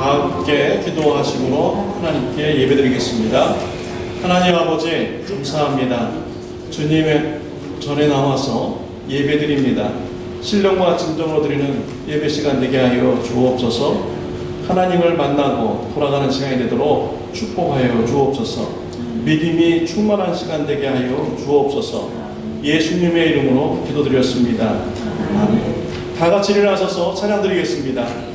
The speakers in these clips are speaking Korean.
다 함께 기도하심으로 하나님께 예배드리겠습니다. 하나님 아버지 감사합니다. 주님의 전에 나와서 예배드립니다. 신령과 진정으로 드리는 예배 시간 되게 하여 주옵소서. 하나님을 만나고 돌아가는 시간이 되도록 축복하여 주옵소서. 믿음이 충만한 시간 되게 하여 주옵소서. 예수님의 이름으로 기도드렸습니다. 아멘. 다 같이 일어나셔서 찬양 드리겠습니다.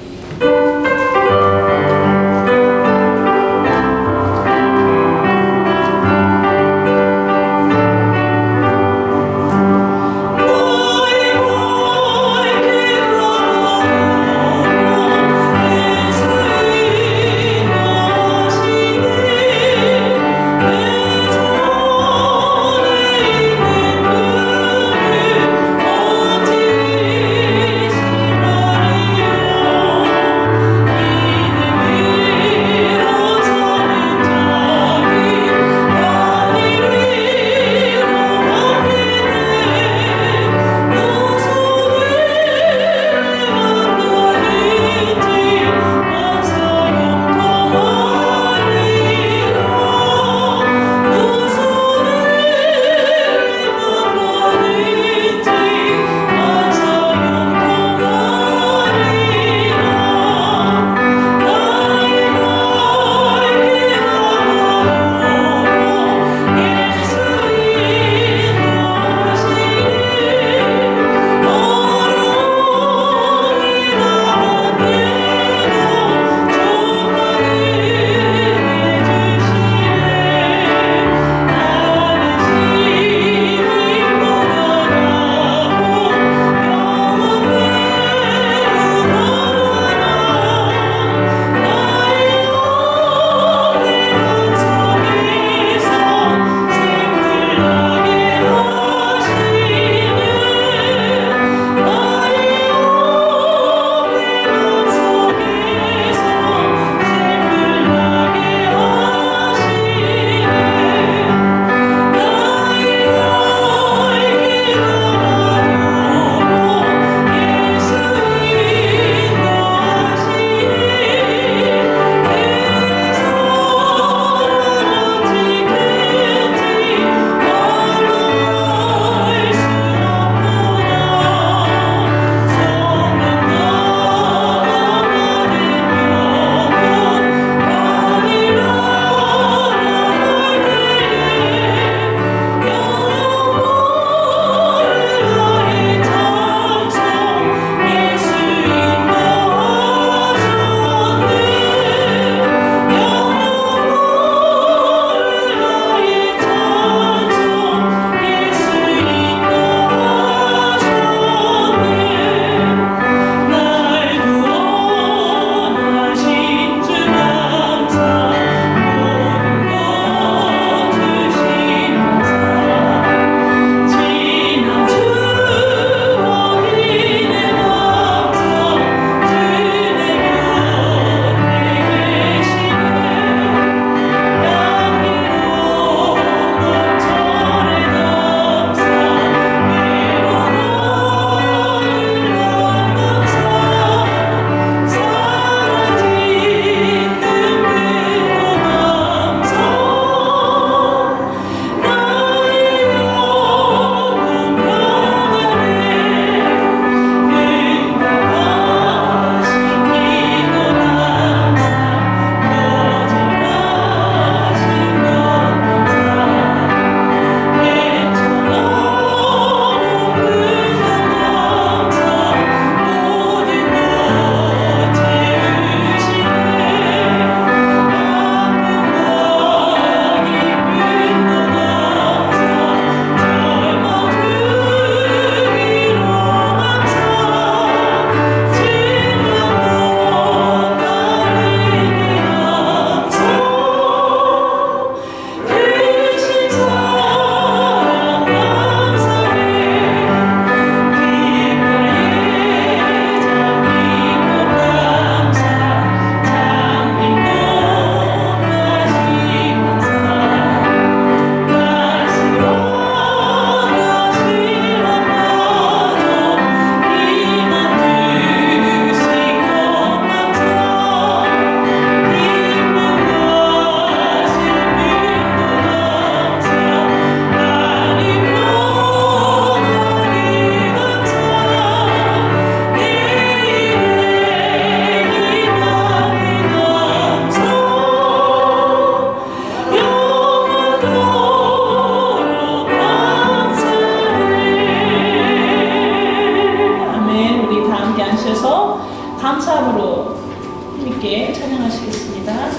함께 찬양하시겠습니다.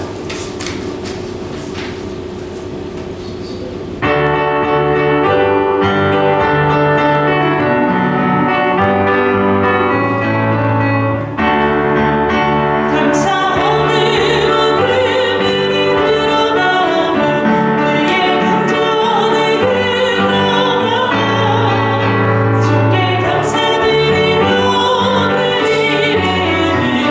주께 감사드리며 그 이름이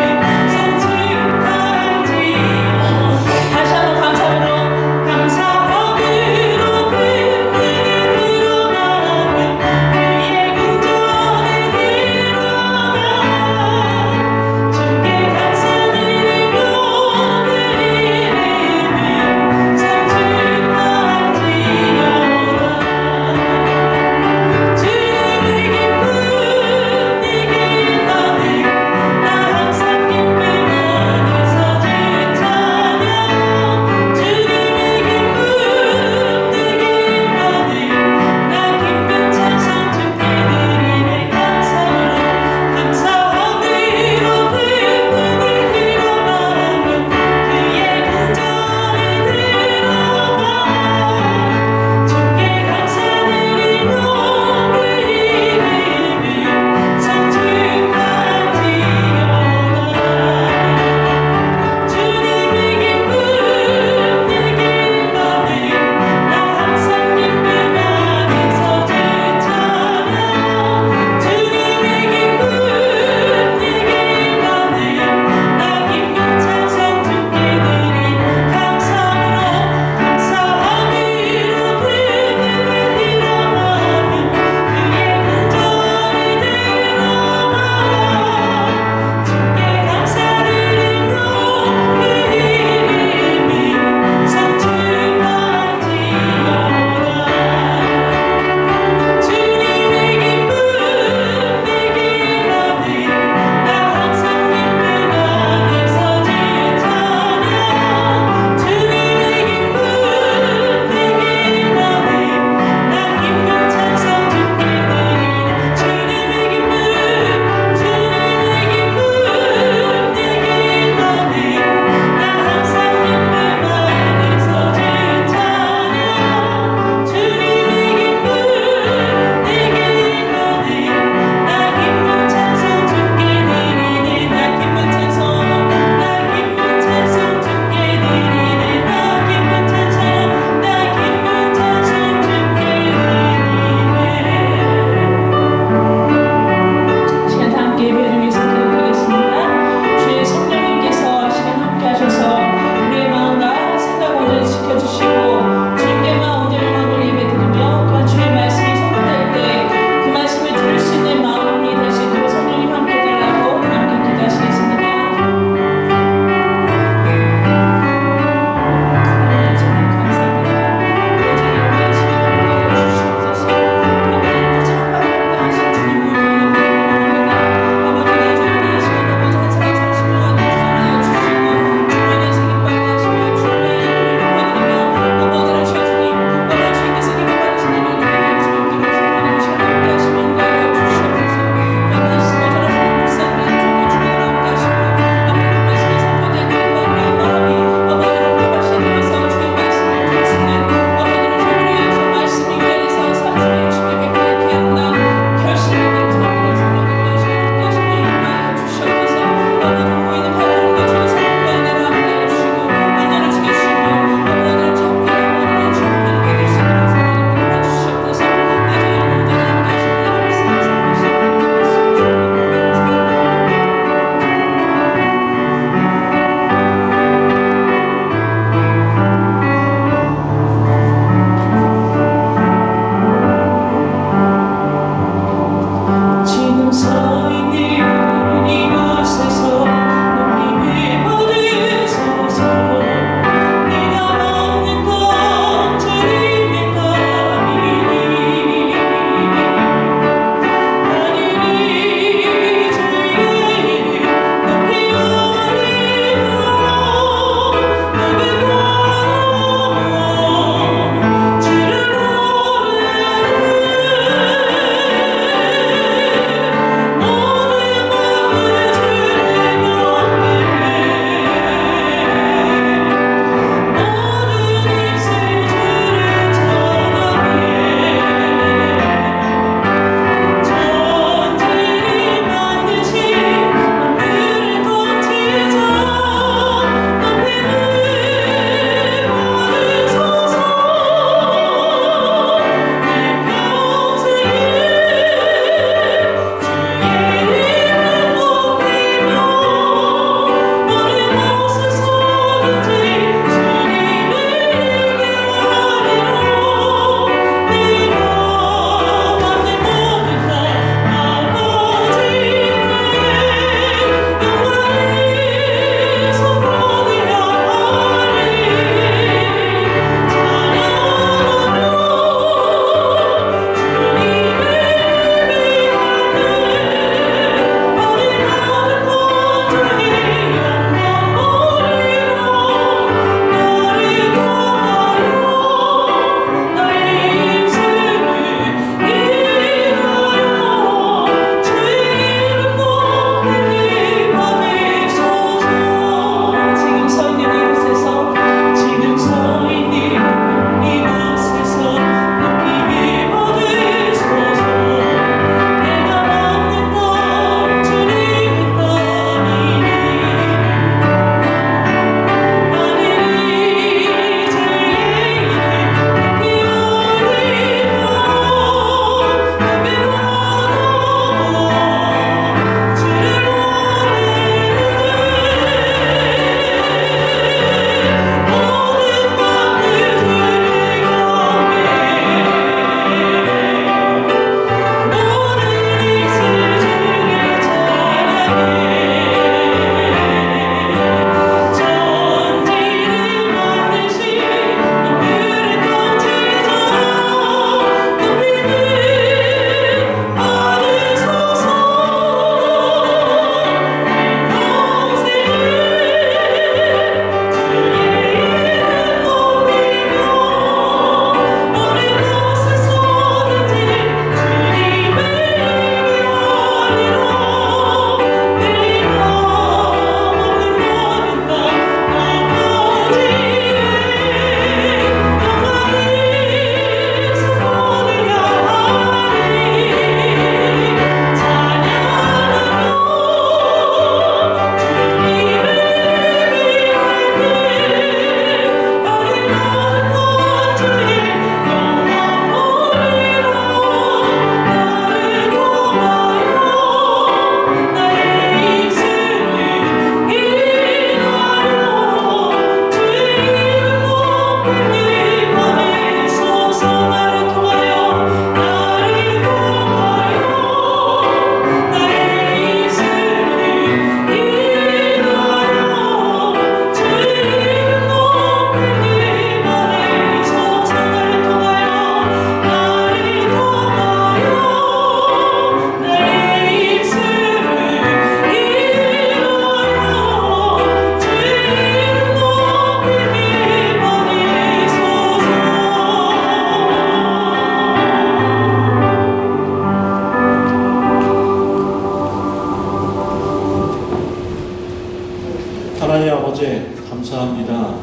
하나님 아버지 감사합니다.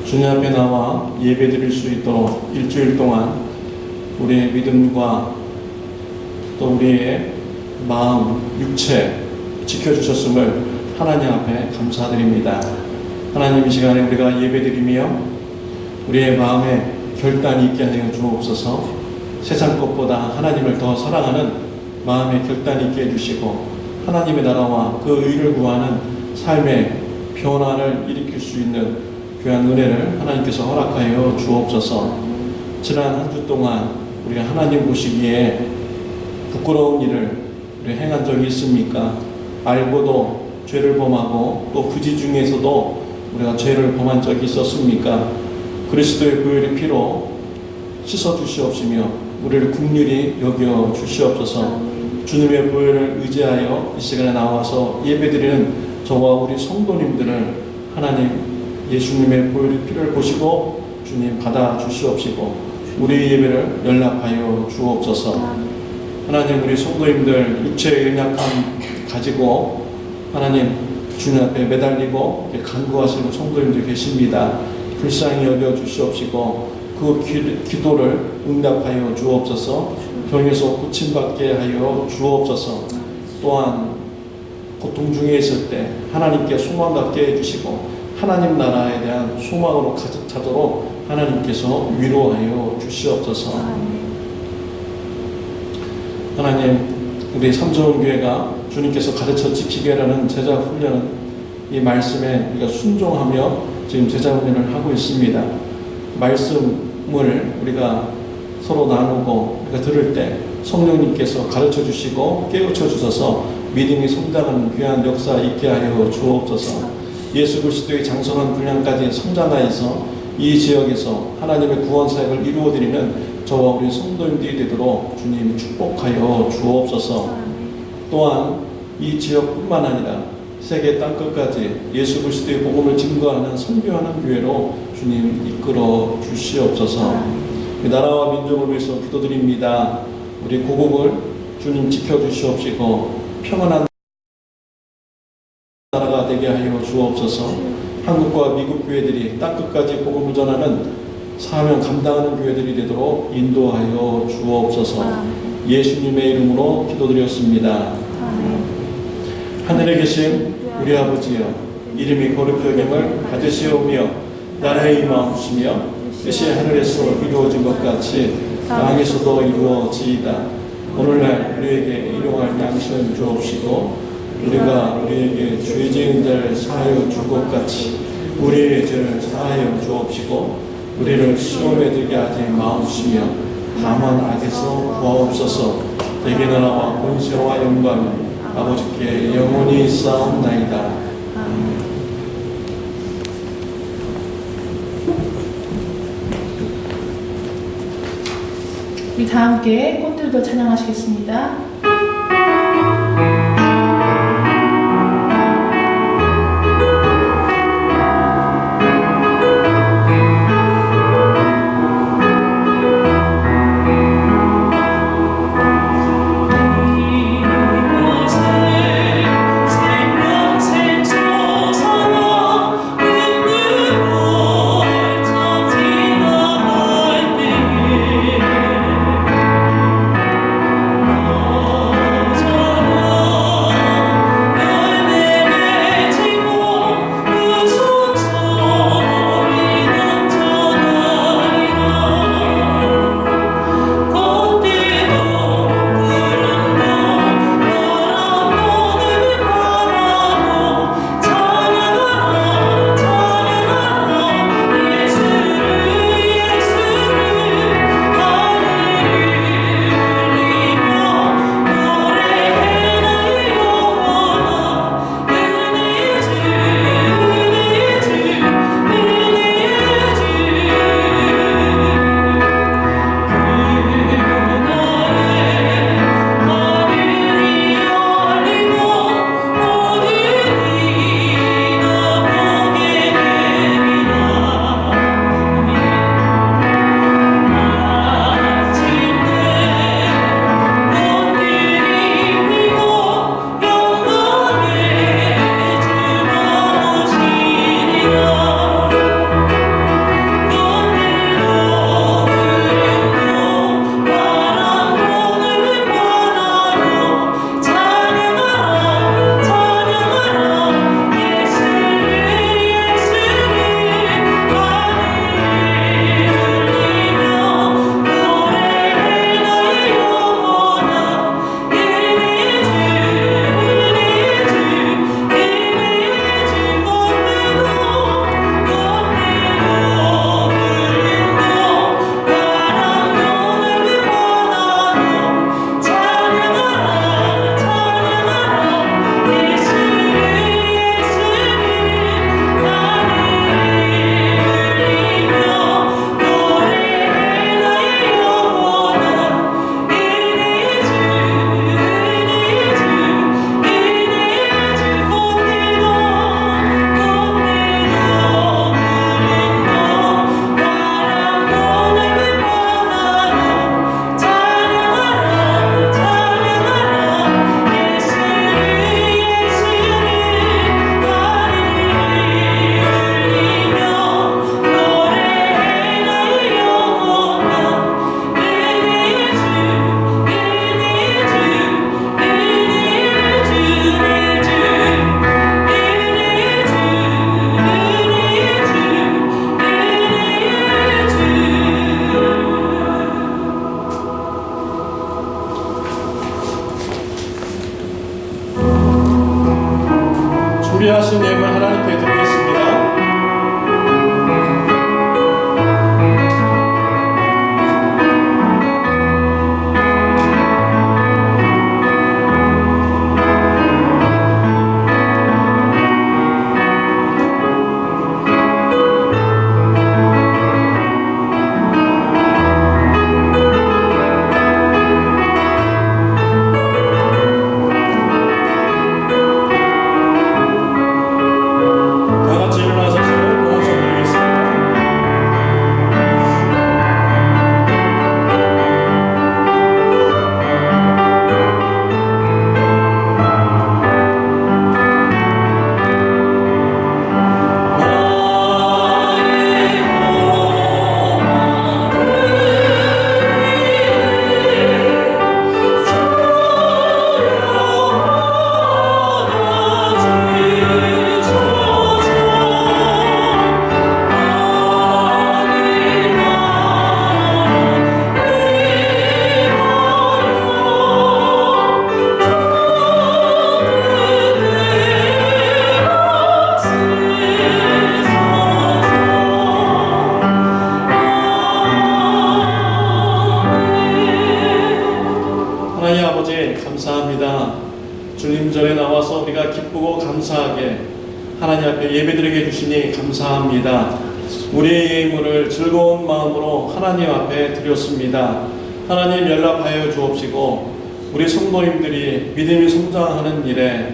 주님 앞에 나와 예배드릴 수 있도록 일주일 동안 우리의 믿음과 또 우리의 마음, 육체 지켜주셨음을 하나님 앞에 감사드립니다. 하나님 이 시간에 우리가 예배드리며 우리의 마음에 결단이 있게 하여 주옵소서. 세상 것보다 하나님을 더 사랑하는 마음에 결단이 있게 해주시고 하나님의 나라와 그 의를 구하는 삶의 변화를 일으킬 수 있는 귀한 은혜를 하나님께서 허락하여 주옵소서. 지난 한 주 동안 우리가 하나님 보시기에 부끄러운 일을 우리 행한 적이 있습니까? 알고도 죄를 범하고 또 부지 중에서도 우리가 죄를 범한 적이 있었습니까? 그리스도의 보혈의 피로 씻어 주시옵시며 우리를 긍휼히 여겨 주시옵소서. 주님의 보혈을 의지하여 이 시간에 나와서 예배드리는 저와 우리 성도님들을 하나님 예수님의 보혈의 피를 보시고 주님 받아 주시옵시고 우리 예배를 연락하여 주옵소서. 하나님 우리 성도님들 육체의 연약함 가지고 하나님 주님 앞에 매달리고 간구하시는 성도님들 계십니다. 불쌍히 여겨 주시옵시고 그 기도를 응답하여 주옵소서. 병에서 고침받게 하여 주옵소서. 또한 고통 중에 있을 때 하나님께 소망 갖게 해주시고 하나님 나라에 대한 소망으로 가득 차도록 하나님께서 위로하여 주시옵소서. 하나님 우리 삼성교회가 주님께서 가르쳐 지키게 하라는 제자 훈련은 이 말씀에 우리가 순종하며 지금 제자 훈련을 하고 있습니다. 말씀을 우리가 서로 나누고 우리가 들을 때 성령님께서 가르쳐 주시고 깨우쳐 주셔서 믿음이 성장하는 귀한 역사 있게 하여 주옵소서. 예수 그리스도의 장성한 분량까지 성장하여서 이 지역에서 하나님의 구원 사역을 이루어드리는 저와 우리 성도님들이 되도록 주님 축복하여 주옵소서. 또한 이 지역뿐만 아니라 세계 땅끝까지 예수 그리스도의 복음을 증거하는 선교하는 교회로 주님 이끌어 주시옵소서. 이 나라와 민족을 위해서 기도드립니다. 우리 고국을 주님 지켜주시옵시고 평안한 나라가 되게 하여 주옵소서. 한국과 미국 교회들이 땅끝까지 복음을 전하는 사명 감당하는 교회들이 되도록 인도하여 주옵소서. 예수님의 이름으로 기도드렸습니다. 하늘에 계신 우리 아버지여, 이름이 거룩히 여김을 받으시오며 나라의 임하옵시며 뜻이 하늘에서 이루어진 것 같이 땅에서도 이루어지이다. 오늘날 우리에게 일용할 양식을 주옵시고 우리가 우리에게 죄 지은 자를 사하여 줄 것 같이 우리의 죄를 사하여 주옵시고 우리를 시험에 들게 하지 마옵시며 다만 악에서 구하옵소서. 대개 나라와 권세와 영광은 아버지께 영원히 있사옵나이다. 우리 다 함께 꽃들도 찬양하시겠습니다. Oh 준비하신 예물 하나님께 드리겠습니다. 하나님 아버지 감사합니다. 주님 전에 나와서 우리가 기쁘고 감사하게 하나님 앞에 예배드리게 해주시니 감사합니다. 우리의 예물을 즐거운 마음으로 하나님 앞에 드렸습니다. 하나님 연락하여 주옵시고 우리 성도님들이 믿음이 성장하는 일에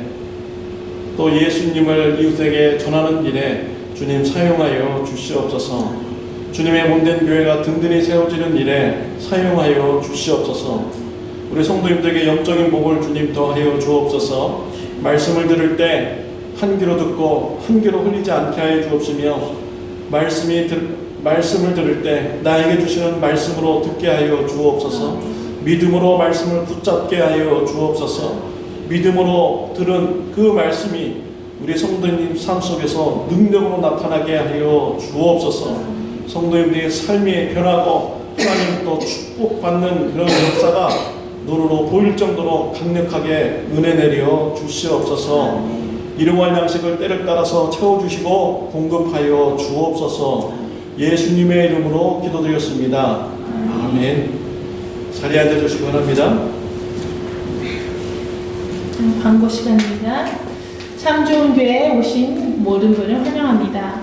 또 예수님을 이웃에게 전하는 일에 주님 사용하여 주시옵소서. 주님의 몸된 교회가 든든히 세워지는 일에 사용하여 주시옵소서. 우리 성도님들에게 영적인 복을 주님 더하여 주옵소서. 말씀을 들을 때 한 귀로 듣고 한 귀로 흘리지 않게 하여 주옵시며 말씀을 들을 때 나에게 주시는 말씀으로 듣게 하여 주옵소서. 믿음으로 말씀을 붙잡게 하여 주옵소서. 믿음으로 들은 그 말씀이 우리 성도님 삶 속에서 능력으로 나타나게 하여 주옵소서. 성도님들의 삶이 변하고 하나님 또 축복받는 그런 역사가 눈으로 보일 정도로 강력하게 은혜 내려 주시옵소서. 일용할 양식을 때를 따라서 채워주시고 공급하여 주옵소서. 예수님의 이름으로 기도드렸습니다. 아멘. 자리에 앉아주시기 바랍니다. 광고 시간입니다. 참 좋은 교회에 오신 모든 분을 환영합니다.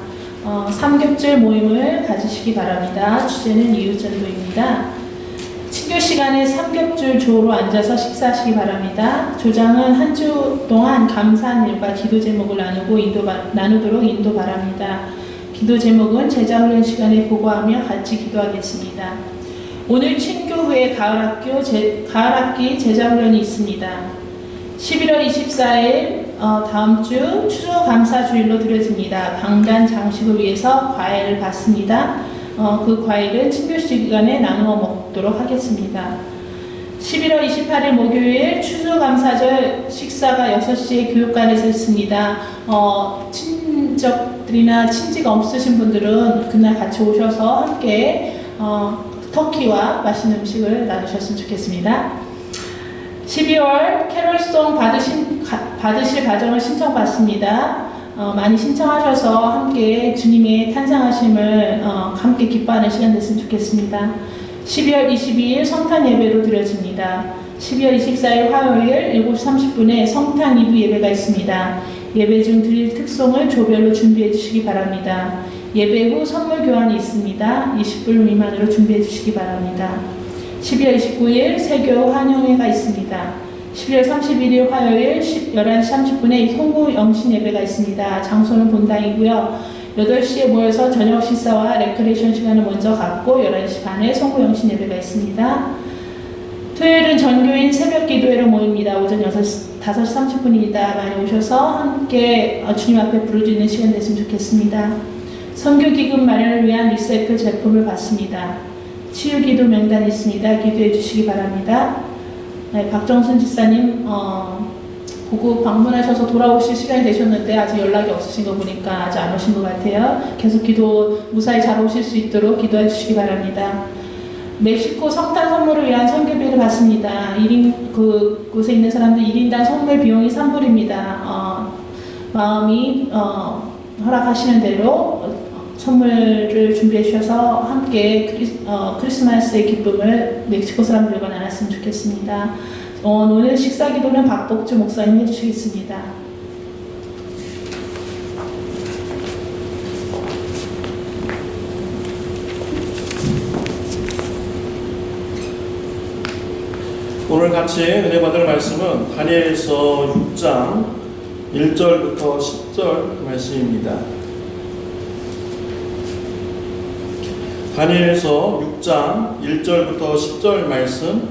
삼겹줄 모임을 가지시기 바랍니다. 주제는 이웃전도입니다. 친교 시간에 삼겹줄 조로 앉아서 식사하시기 바랍니다. 조장은 한 주 동안 감사한 일과 기도 제목을 나누도록 인도 바랍니다. 기도 제목은 제자훈련 시간에 보고하며 같이 기도하겠습니다. 오늘 친교 후에 가을학기 제자훈련이 있습니다. 11월 24일 다음 주 추수감사주일로 드려집니다. 강단 장식을 위해서 과일을 받습니다. 그 과일은 친교 시간에 나누어 먹도록 하겠습니다. 11월 28일 목요일 추수감사절 식사가 6시에 교육관에서 있습니다. 친척들이나 친지가 없으신 분들은 그날 같이 오셔서 함께 터키와 맛있는 음식을 나누셨으면 좋겠습니다. 12월 캐롤송 받으실 과정을 신청받습니다. 많이 신청하셔서 함께 주님의 탄생하심을 함께 기뻐하는 시간 됐으면 좋겠습니다. 12월 22일 성탄 예배로 드려집니다. 12월 24일 화요일 7시 30분에 성탄 2부 예배가 있습니다. 예배 중 드릴 특송을 조별로 준비해 주시기 바랍니다. 예배 후 선물 교환이 있습니다. 20불 미만으로 준비해 주시기 바랍니다. 12월 29일 세교 환영회가 있습니다. 12월 31일 화요일 11시 30분에 송구 영신 예배가 있습니다. 장소는 본당이고요. 8시에 모여서 저녁 식사와 레크레이션 시간을 먼저 갖고 11시 반에 송구 영신 예배가 있습니다. 토요일은 전교인 새벽 기도회로 모입니다. 오전 5시 30분입니다. 많이 오셔서 함께 주님 앞에 부르짖는 시간 됐으면 좋겠습니다. 선교기금 마련을 위한 리사이클 제품을 받습니다. 치유기도 명단이 있습니다. 기도해 주시기 바랍니다. 네, 박정순 지사님 보고 방문하셔서 돌아오실 시간이 되셨는데 아직 연락이 없으신 거 보니까 아직 안 오신 것 같아요. 계속 기도 무사히 잘 오실 수 있도록 기도해 주시기 바랍니다. 멕시코 성탄 선물을 위한 선교비를 받습니다. 그곳에 있는 사람들 1인당 선물 비용이 3불입니다. 마음이 허락하시는 대로 선물을 준비해 주셔서 함께 크리스마스의 기쁨을 멕시코 사람들과 나눴으면 좋겠습니다. 오늘 식사 기도는 박복주 목사님 해주시겠습니다. 오늘 같이 은혜 받을 말씀은 다니엘서 6장 1절부터 10절 말씀입니다. 다니엘서 6장 1절부터 10절 말씀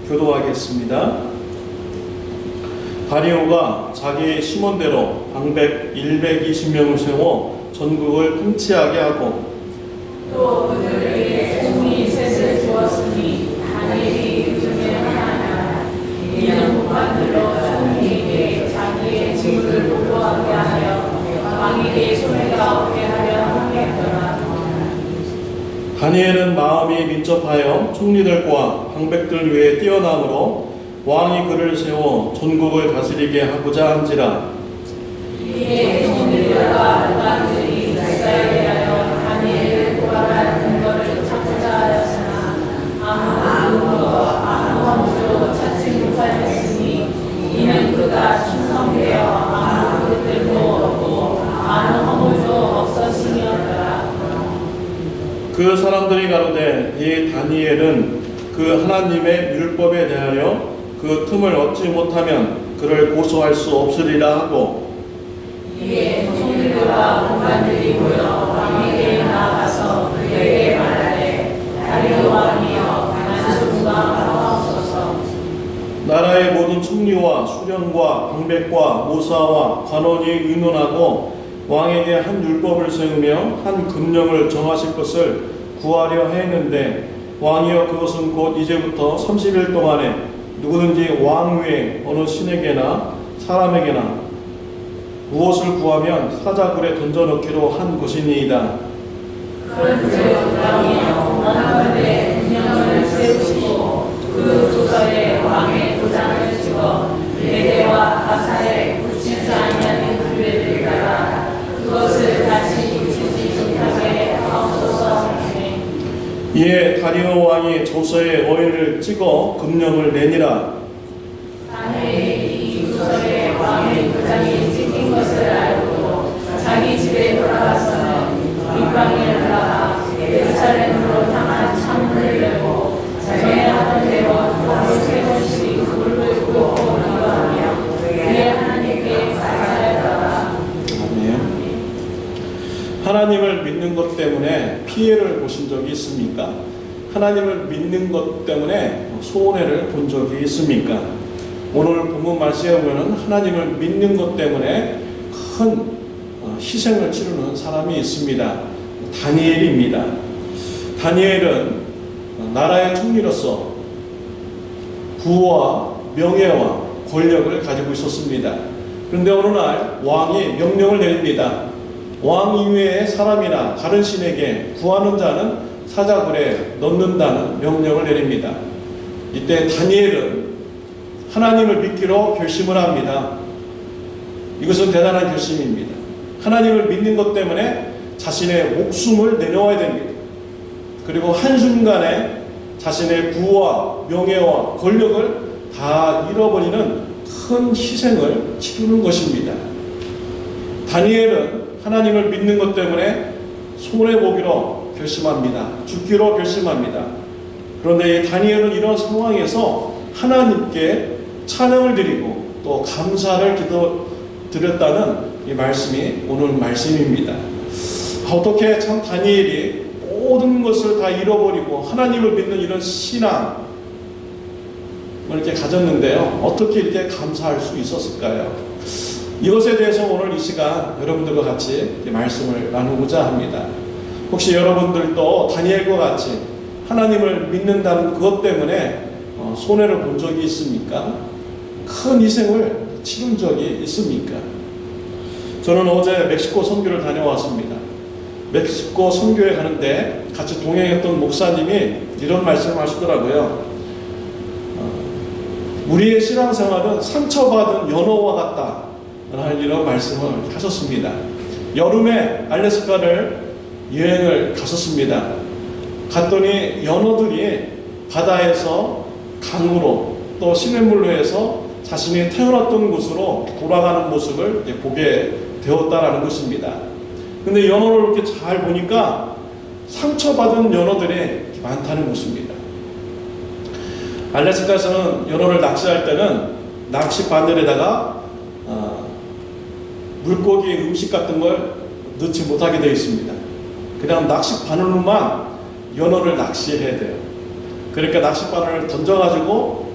교도하겠습니다. 다리오가 자기 시몬대로 방백 120명을 세워 전국을 통치하게 하고 또 그들에게 종이 셋을 주었으니 다니엘이 그 중에 하나니라. 이는 고관들로 종이에게 자기의 직무를 보고하게 하여 왕에게 손해가 없게 하려 함께했더라. 다니엘은 마음이 민첩하여 총리들과 방백들 위에 뛰어남으로 왕이 그를 세워 전국을 다스리게 하고자 한지라. 이에 총리들과 고관들이 역사에 대하여 다니엘을 고발할 근거를 찾고자 하였으나 아무 검도 찾지 못하였으니 이는 그가 충성되어 아무 그들도 없고 아무 허물도 없었음이었더라. 그 사람들이 가로되 이 다니엘은 그 하나님의 율법에 대하여 그 틈을 얻지 못하면 그를 고소할 수 없으리라 하고 이에 총리들과 공관들이 모여 왕에게 나아가서 그에게 말하되 다리오 왕이여 만수무강 하옵소서. 나라의 모든 총리와 수령과 방백과 모사와 관원이 의논하고 왕에게 한 율법을 세우며 한 금령을 정하실 것을 구하려 했는데 왕이여 그것은 곧 이제부터 30일 동안에 누구든지 왕 외에 어느 신에게나 사람에게나 무엇을 구하면 사자굴에 던져넣기로 한 것이니이다. 그런즉 왕이여 원하건대 금령을 세우시고 그 조서에 왕의 도장을 찍어 레대와 가사에 붙이지 아니하는 규례를 따라 그것을 다시 붙이지 못하게 하옵소서. 이에 다리오 왕이 조서에 어인을 찍어 금령을 내니라. 다니엘이 이 조서에 왕의 도장이 찍힌 것을 알고 자기 집에 돌아가서는 윗방에 올라가 예루살렘으로 향한 창문을 열고 전에 하던 대로 하루 세 번씩 물을 붓고 기도하며 그의 하나님께 감사하였더라. 아멘. 하나님을 믿는 것 때문에 피해를 보신 적이 있습니까? 하나님을 믿는 것 때문에 손해를 본 적이 있습니까? 오늘 본문 말씀에 보면 하나님을 믿는 것 때문에 큰 희생을 치르는 사람이 있습니다. 다니엘입니다. 다니엘은 나라의 총리로서 부와 명예와 권력을 가지고 있었습니다. 그런데 어느 날 왕이 명령을 내립니다. 왕 이외의 사람이나 다른 신에게 구하는 자는 사자굴에 넣는다는 명령을 내립니다. 이때 다니엘은 하나님을 믿기로 결심을 합니다. 이것은 대단한 결심입니다. 하나님을 믿는 것 때문에 자신의 목숨을 내놓아야 됩니다. 그리고 한순간에 자신의 부와 명예와 권력을 다 잃어버리는 큰 희생을 치르는 것입니다. 다니엘은 하나님을 믿는 것 때문에 손해보기로 결심합니다. 죽기로 결심합니다. 그런데 이 다니엘은 이런 상황에서 하나님께 찬양을 드리고 또 감사를 드렸다는 이 말씀이 오늘 말씀입니다. 어떻게 참 다니엘이 모든 것을 다 잃어버리고 하나님을 믿는 이런 신앙을 이렇게 가졌는데요. 어떻게 이렇게 감사할 수 있었을까요? 이것에 대해서 오늘 이 시간 여러분들과 같이 말씀을 나누고자 합니다. 혹시 여러분들도 다니엘과 같이 하나님을 믿는다는 그것 때문에 손해를 본 적이 있습니까? 큰 희생을 치른 적이 있습니까? 저는 어제 멕시코 선교를 다녀왔습니다. 멕시코 선교에 가는데 같이 동행했던 목사님이 이런 말씀을 하시더라고요. 우리의 신앙생활은 상처받은 연어와 같다. 하리라고 말씀을 하셨습니다. 여름에 알래스카를 여행을 갔었습니다. 갔더니 연어들이 바다에서 강으로 또 시냇물로 해서 자신이 태어났던 곳으로 돌아가는 모습을 보게 되었다라는 것입니다. 근데 연어를 이렇게 잘 보니까 상처받은 연어들이 많다는 것입니다. 알래스카에서는 연어를 낚시할 때는 낚시 바늘에다가 물고기 음식 같은 걸 넣지 못하게 되어 있습니다. 그냥 낚시 바늘로만 연어를 낚시해야 돼요. 그러니까 낚시 바늘을 던져가지고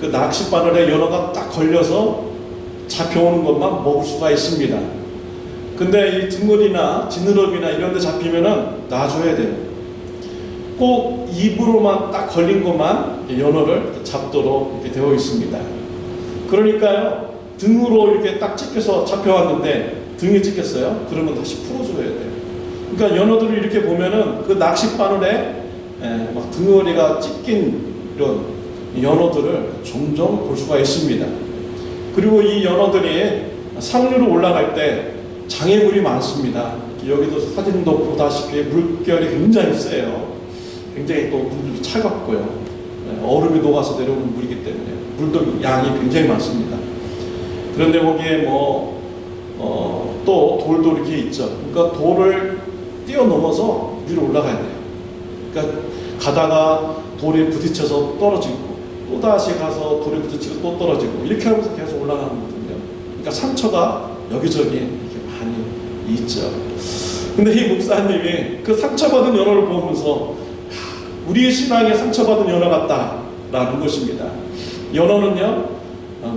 그 낚시 바늘에 연어가 딱 걸려서 잡혀오는 것만 먹을 수가 있습니다. 근데 이 등어리나 지느러미나 이런 데 잡히면은 놔줘야 돼요. 꼭 입으로만 딱 걸린 것만 연어를 잡도록 이렇게 되어 있습니다. 그러니까요, 등으로 이렇게 딱 찍혀서 잡혀왔는데 등이 찍혔어요. 그러면 다시 풀어줘야 돼요. 그러니까 연어들을 이렇게 보면은 그 낚시 바늘에 막 등어리가 찢긴 이런 연어들을 종종 볼 수가 있습니다. 그리고 이 연어들이 상류로 올라갈 때 장애물이 많습니다. 여기도 사진도 보다시피 물결이 굉장히 세요. 굉장히 또 물도 차갑고요. 얼음이 녹아서 내려오는 물이기 때문에 물도 양이 굉장히 많습니다. 그런데 거기에 또 돌도 이렇게 있죠. 그러니까 돌을 뛰어넘어서 위로 올라가야 돼요. 그러니까 가다가 돌에 부딪혀서 떨어지고 또다시 가서 돌에 부딪히고 또 떨어지고 이렇게 하면서 계속 올라가는 거거든요. 그러니까 상처가 여기저기 이렇게 많이 있죠. 근데 이 목사님이 그 상처받은 연어를 보면서 우리의 신앙에 상처받은 연어 같다라는 것입니다. 연어는요,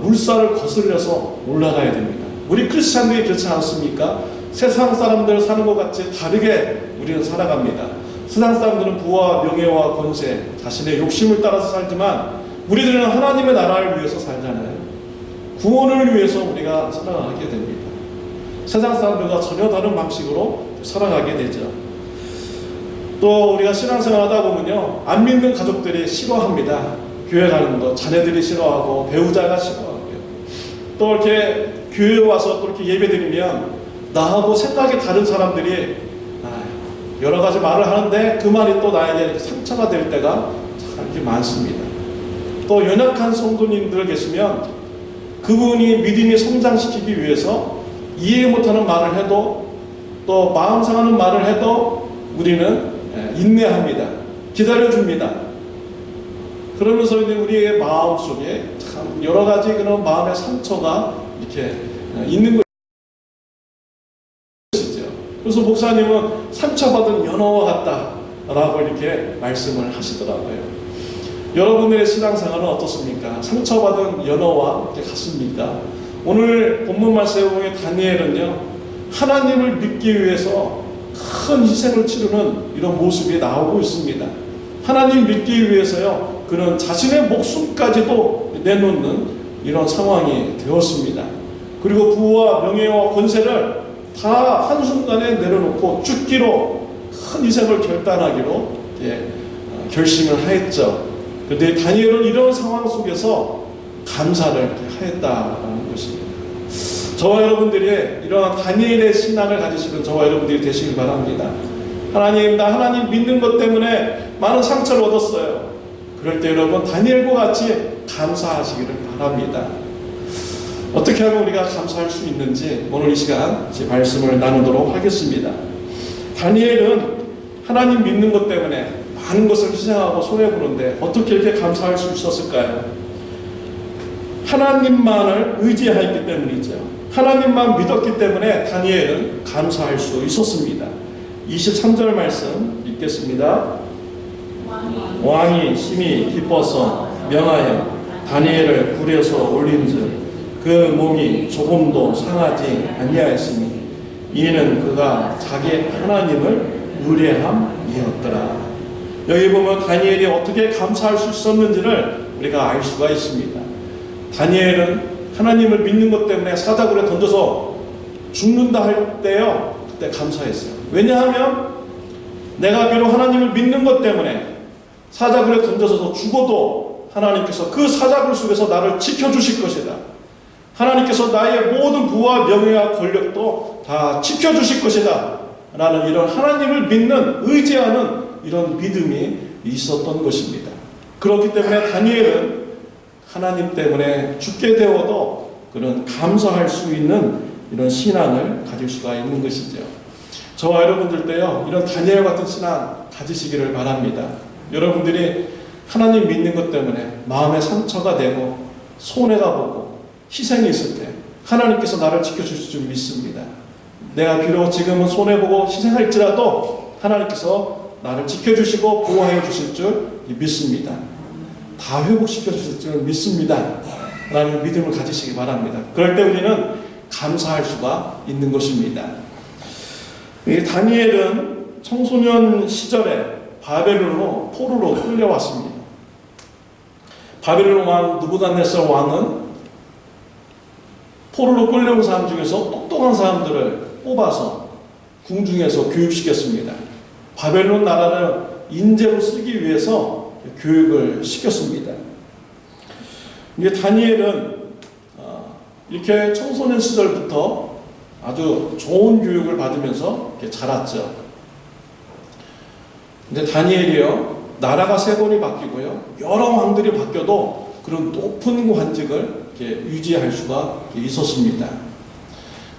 물살을 거슬려서 올라가야 됩니다. 우리 크리스찬들이 그렇지 않습니까? 세상 사람들 사는 것 같이 다르게 우리는 살아갑니다. 세상 사람들은 부와 명예와 권세, 자신의 욕심을 따라서 살지만 우리들은 하나님의 나라를 위해서 살잖아요. 구원을 위해서 우리가 살아가게 됩니다. 세상 사람들과 전혀 다른 방식으로 살아가게 되죠. 또 우리가 신앙생활 하다 보면요, 안 믿는 가족들이 싫어합니다. 교회 가는 거 자녀들이 싫어하고 배우자가 싫어하고요. 또 이렇게 교회에 와서 또 이렇게 예배 드리면 나하고 생각이 다른 사람들이 여러 가지 말을 하는데 그 말이 또 나에게 상처가 될 때가 참 이렇게 많습니다. 또 연약한 성도님들 계시면 그분이 믿음이 성장시키기 위해서 이해 못하는 말을 해도 또 마음 상하는 말을 해도 우리는 인내합니다. 기다려줍니다. 그러면서 이제 우리의 마음 속에 참 여러 가지 그런 마음의 상처가 이렇게 있는 것이죠. 그래서 목사님은 상처받은 연어와 같다라고 이렇게 말씀을 하시더라고요. 여러분들의 신앙생활은 어떻습니까? 상처받은 연어와 같습니까? 오늘 본문 말씀에 보면 다니엘은요, 하나님을 믿기 위해서 큰 희생을 치르는 이런 모습이 나오고 있습니다. 하나님 믿기 위해서요, 그는 자신의 목숨까지도 내놓는 이런 상황이 되었습니다. 그리고 부와 명예와 권세를 다 한순간에 내려놓고 죽기로 큰 희생을 결단하기로 결심을 하였죠. 그런데 다니엘은 이런 상황 속에서 감사를 하였다라는 것입니다. 저와 여러분들이 이러한 다니엘의 신앙을 가지시는 저와 여러분들이 되시길 바랍니다. 하나님, 나 하나님 믿는 것 때문에 많은 상처를 얻었어요. 그럴 때 여러분 다니엘과 같이 감사하시기를 바랍니다. 어떻게 하면 우리가 감사할 수 있는지 오늘 이 시간 제 말씀을 나누도록 하겠습니다. 다니엘은 하나님 믿는 것 때문에 많은 것을 희생하고 손해보는데 어떻게 이렇게 감사할 수 있었을까요? 하나님만을 의지하였기 때문이죠. 하나님만 믿었기 때문에 다니엘은 감사할 수 있었습니다. 23절 말씀 읽겠습니다. 왕이 심히 기뻐서 명하여 다니엘을 굴에서 올린즉 그 몸이 조금도 상하지 아니하였으니 이는 그가 자기 하나님을 의뢰함이었더라. 여기 보면 다니엘이 어떻게 감사할 수 있었는지를 우리가 알 수가 있습니다. 다니엘은 하나님을 믿는 것 때문에 사자굴에 던져서 죽는다 할 때요, 그때 감사했어요. 왜냐하면 내가 비록 하나님을 믿는 것 때문에 사자굴에 던져서 죽어도 하나님께서 그 사자굴 속에서 나를 지켜주실 것이다. 하나님께서 나의 모든 부와 명예와 권력도 다 지켜주실 것이다 라는 이런 하나님을 믿는, 의지하는 이런 믿음이 있었던 것입니다. 그렇기 때문에 다니엘은 하나님 때문에 죽게 되어도 그런 감사할 수 있는 이런 신앙을 가질 수가 있는 것이죠. 저와 여러분들도요, 이런 다니엘 같은 신앙 가지시기를 바랍니다. 여러분들이 하나님 믿는 것 때문에 마음에 상처가 되고 손해가 보고 희생이 있을 때 하나님께서 나를 지켜주실 줄 믿습니다. 내가 비록 지금은 손해보고 희생할지라도 하나님께서 나를 지켜주시고 보호해 주실 줄 믿습니다. 다 회복시켜 주실 줄 믿습니다 라는 믿음을 가지시기 바랍니다. 그럴 때 우리는 감사할 수가 있는 것입니다. 이 다니엘은 청소년 시절에 바벨론으로 포로로 끌려왔습니다. 바벨론 왕 느부갓네살 왕은 포로로 끌려온 사람 중에서 똑똑한 사람들을 뽑아서 궁중에서 교육시켰습니다. 바벨론 나라를 인재로 쓰기 위해서 교육을 시켰습니다. 이제 다니엘은 이렇게 청소년 시절부터 아주 좋은 교육을 받으면서 이렇게 자랐죠. 근데 다니엘이요, 나라가 세 번이 바뀌고요, 여러 왕들이 바뀌어도 그런 높은 관직을 이렇게 유지할 수가 있었습니다.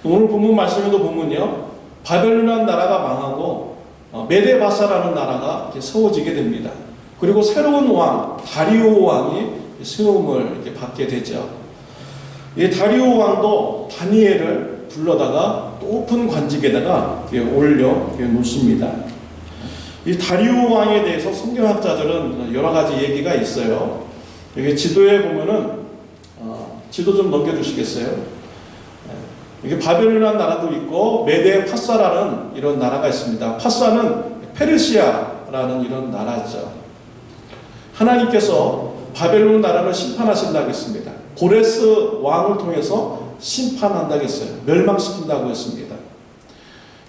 오늘 본문 말씀에도 보면요, 바벨론이라는 나라가 망하고 메데바사라는 나라가 이렇게 세워지게 됩니다. 그리고 새로운 왕 다리오 왕이 세움을 이렇게 받게 되죠. 이 다리오 왕도 다니엘을 불러다가 높은 관직에다가 올려 놓습니다. 이 다리오 왕에 대해서 성경학자들은 여러 가지 얘기가 있어요. 여기 지도에 보면은 지도 좀 넘겨주시겠어요? 이게 바벨론이라는 나라도 있고 메데 파사라는 이런 나라가 있습니다. 파사는 페르시아라는 이런 나라죠. 하나님께서 바벨론 나라를 심판하신다고 했습니다. 고레스 왕을 통해서 심판한다고 했어요. 멸망시킨다고 했습니다.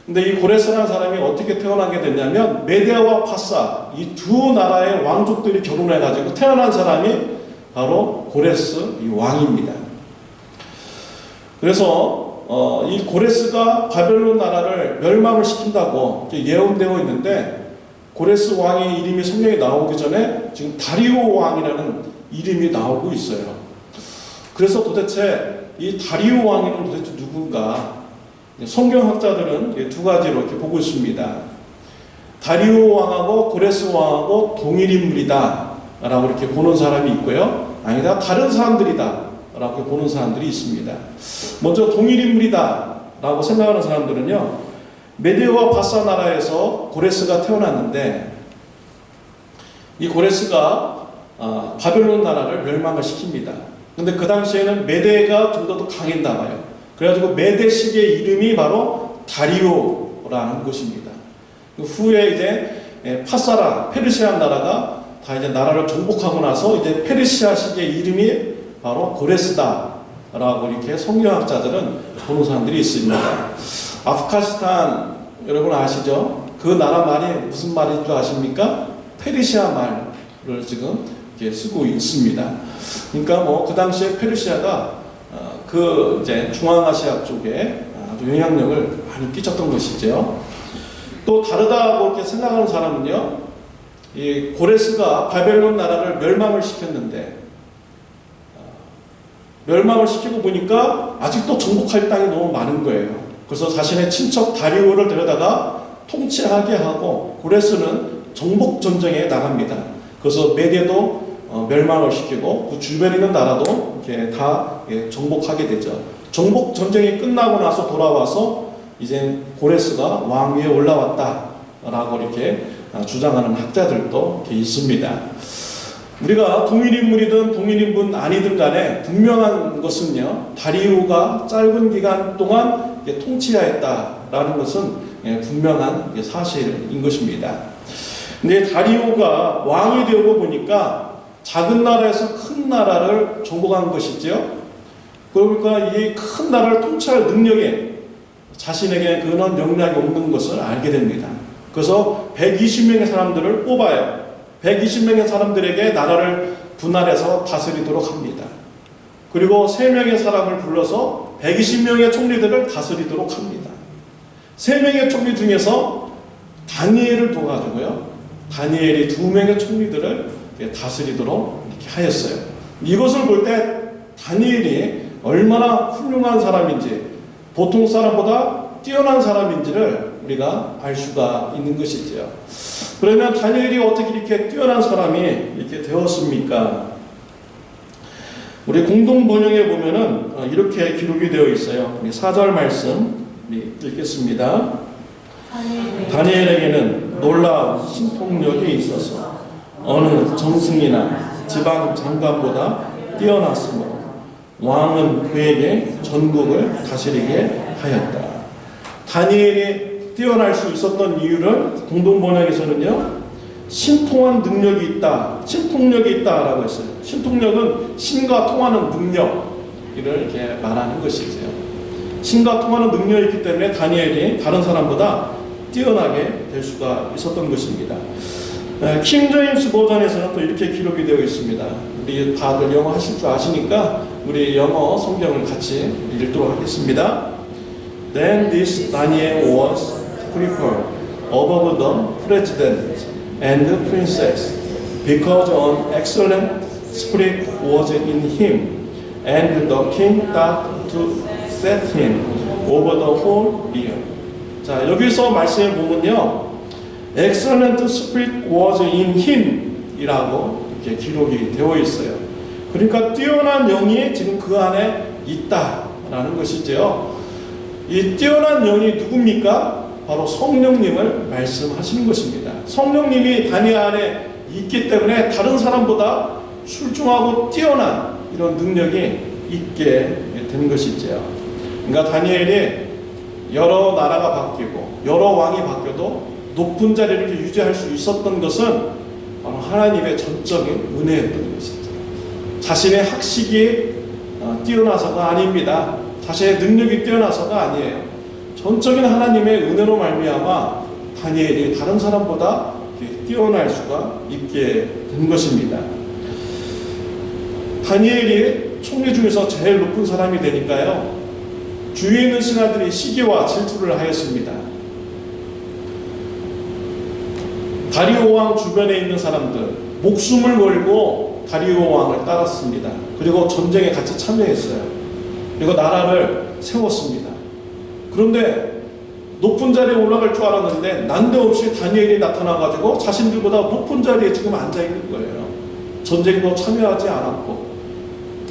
근데 이 고레스라는 사람이 어떻게 태어나게 됐냐면 메데와 파사 이 두 나라의 왕족들이 결혼해가지고 태어난 사람이 바로 고레스 이 왕입니다. 그래서 이 고레스가 바벨론 나라를 멸망을 시킨다고 예언되어 있는데 고레스 왕의 이름이 성경에 나오기 전에 지금 다리오 왕이라는 이름이 나오고 있어요. 그래서 도대체 이 다리오 왕이는 도대체 누군가? 성경학자들은 두 가지로 이렇게 보고 있습니다. 다리오 왕하고 고레스 왕하고 동일 인물이다 라고 이렇게 보는 사람이 있고요, 아니다, 다른 사람들이다 라고 보는 사람들이 있습니다. 먼저 동일 인물이다 라고 생각하는 사람들은요, 메데와 바사 나라에서 고레스가 태어났는데 이 고레스가 바벨론 나라를 멸망을 시킵니다. 근데 그 당시에는 메데가 좀 더 강했나 봐요. 그래가지고 메데식의 이름이 바로 다리오라는 것입니다. 후에 이제 파사라 페르시아 나라가 다 이제 나라를 정복하고 나서 이제 페르시아식의 이름이 바로 고레스다라고 이렇게 성경학자들은 보는 사람들이 있습니다. 아프가니스탄 여러분 아시죠? 그 나라 말이 무슨 말인 줄 아십니까? 페르시아 말을 지금 이렇게 쓰고 있습니다. 그러니까 뭐 그 당시에 페르시아가 그 이제 중앙아시아 쪽에 아주 영향력을 많이 끼쳤던 것이죠. 또 다르다고 이렇게 생각하는 사람은요, 이 고레스가 바벨론 나라를 멸망을 시켰는데 멸망을 시키고 보니까 아직도 정복할 땅이 너무 많은 거예요. 그래서 자신의 친척 다리오를 데려다가 통치하게 하고 고레스는 정복 전쟁에 나갑니다. 그래서 메데도 멸망을 시키고 그 주변에 있는 나라도 이렇게 다 정복하게 되죠. 정복 전쟁이 끝나고 나서 돌아와서 이제 고레스가 왕 위에 올라왔다라고 이렇게 주장하는 학자들도 이렇게 있습니다. 우리가 동일인물이든 동일인물 아니든 간에 분명한 것은요, 다리오가 짧은 기간 동안 통치하였다라는 것은 분명한 사실인 것입니다. 근데 다리오가 왕이 되고 보니까 작은 나라에서 큰 나라를 정복한 것이죠. 그러니까 이 큰 나라를 통치할 능력에 자신에게 그런 역량이 없는 것을 알게 됩니다. 그래서 120명의 사람들을 뽑아요. 120명의 사람들에게 나라를 분할해서 다스리도록 합니다. 그리고 3명의 사람을 불러서 120명의 총리들을 다스리도록 합니다. 3명의 총리 중에서 다니엘을 도와주고요. 다니엘이 2명의 총리들을 다스리도록 이렇게 하였어요. 이것을 볼 때 다니엘이 얼마나 훌륭한 사람인지, 보통 사람보다 뛰어난 사람인지를 우리가 알 수가 있는 것이죠. 그러면 다니엘이 어떻게 이렇게 뛰어난 사람이 이렇게 되었습니까? 우리 공동 번역에 보면은 이렇게 기록이 되어 있어요. 우리 4절 말씀 읽겠습니다. 다니엘에게는 놀라운 신통력이 있어서 어느 정승이나 지방 장관보다 뛰어났으므로 왕은 그에게 전국을 다스리게 하였다. 다니엘이 뛰어날 수 있었던 이유를 공동 번역에서는요, 신통한 능력이 있다, 신통력이 있다라고 했어요. 신통력은 신과 통하는 능력, 이를 이렇게 말하는 것이죠. 신과 통하는 능력이 있기 때문에 다니엘이 다른 사람보다 뛰어나게 될 수가 있었던 것입니다. 킹 제임스 버전에서는 또 이렇게 기록이 되어 있습니다. 우리 다들 영어 하실 줄 아시니까 우리 영어 성경을 같이 읽도록 하겠습니다. Then this Daniel was preferred above the president and the princess, because an excellent spirit was in him, and the king thought to set him over the whole realm. 자, 여기서 말씀해 보면요, excellent spirit was in him 이라고 이렇게 기록이 되어 있어요. 그러니까 뛰어난 영이 지금 그 안에 있다라는 것이죠. 이 뛰어난 영이 누굽니까? 바로 성령님을 말씀하시는 것입니다. 성령님이 다니엘 안에 있기 때문에 다른 사람보다 출중하고 뛰어난 이런 능력이 있게 되는 것이죠. 그러니까 다니엘이 여러 나라가 바뀌고 여러 왕이 바뀌어도 높은 자리를 유지할 수 있었던 것은 바로 하나님의 전적인 은혜였던 것이죠. 자신의 학식이 뛰어나서가 아닙니다. 자신의 능력이 뛰어나서가 아니에요. 전적인 하나님의 은혜로 말미암아 다니엘이 다른 사람보다 뛰어날 수가 있게 된 것입니다. 다니엘이 총리 중에서 제일 높은 사람이 되니까요, 주위에 있는 신하들이 시기와 질투를 하였습니다. 다리오 왕 주변에 있는 사람들 목숨을 걸고 다리오 왕을 따랐습니다. 그리고 전쟁에 같이 참여했어요. 그리고 나라를 세웠습니다. 그런데 높은 자리에 올라갈 줄 알았는데 난데없이 다니엘이 나타나가지고 자신들보다 높은 자리에 지금 앉아있는 거예요. 전쟁도 참여하지 않았고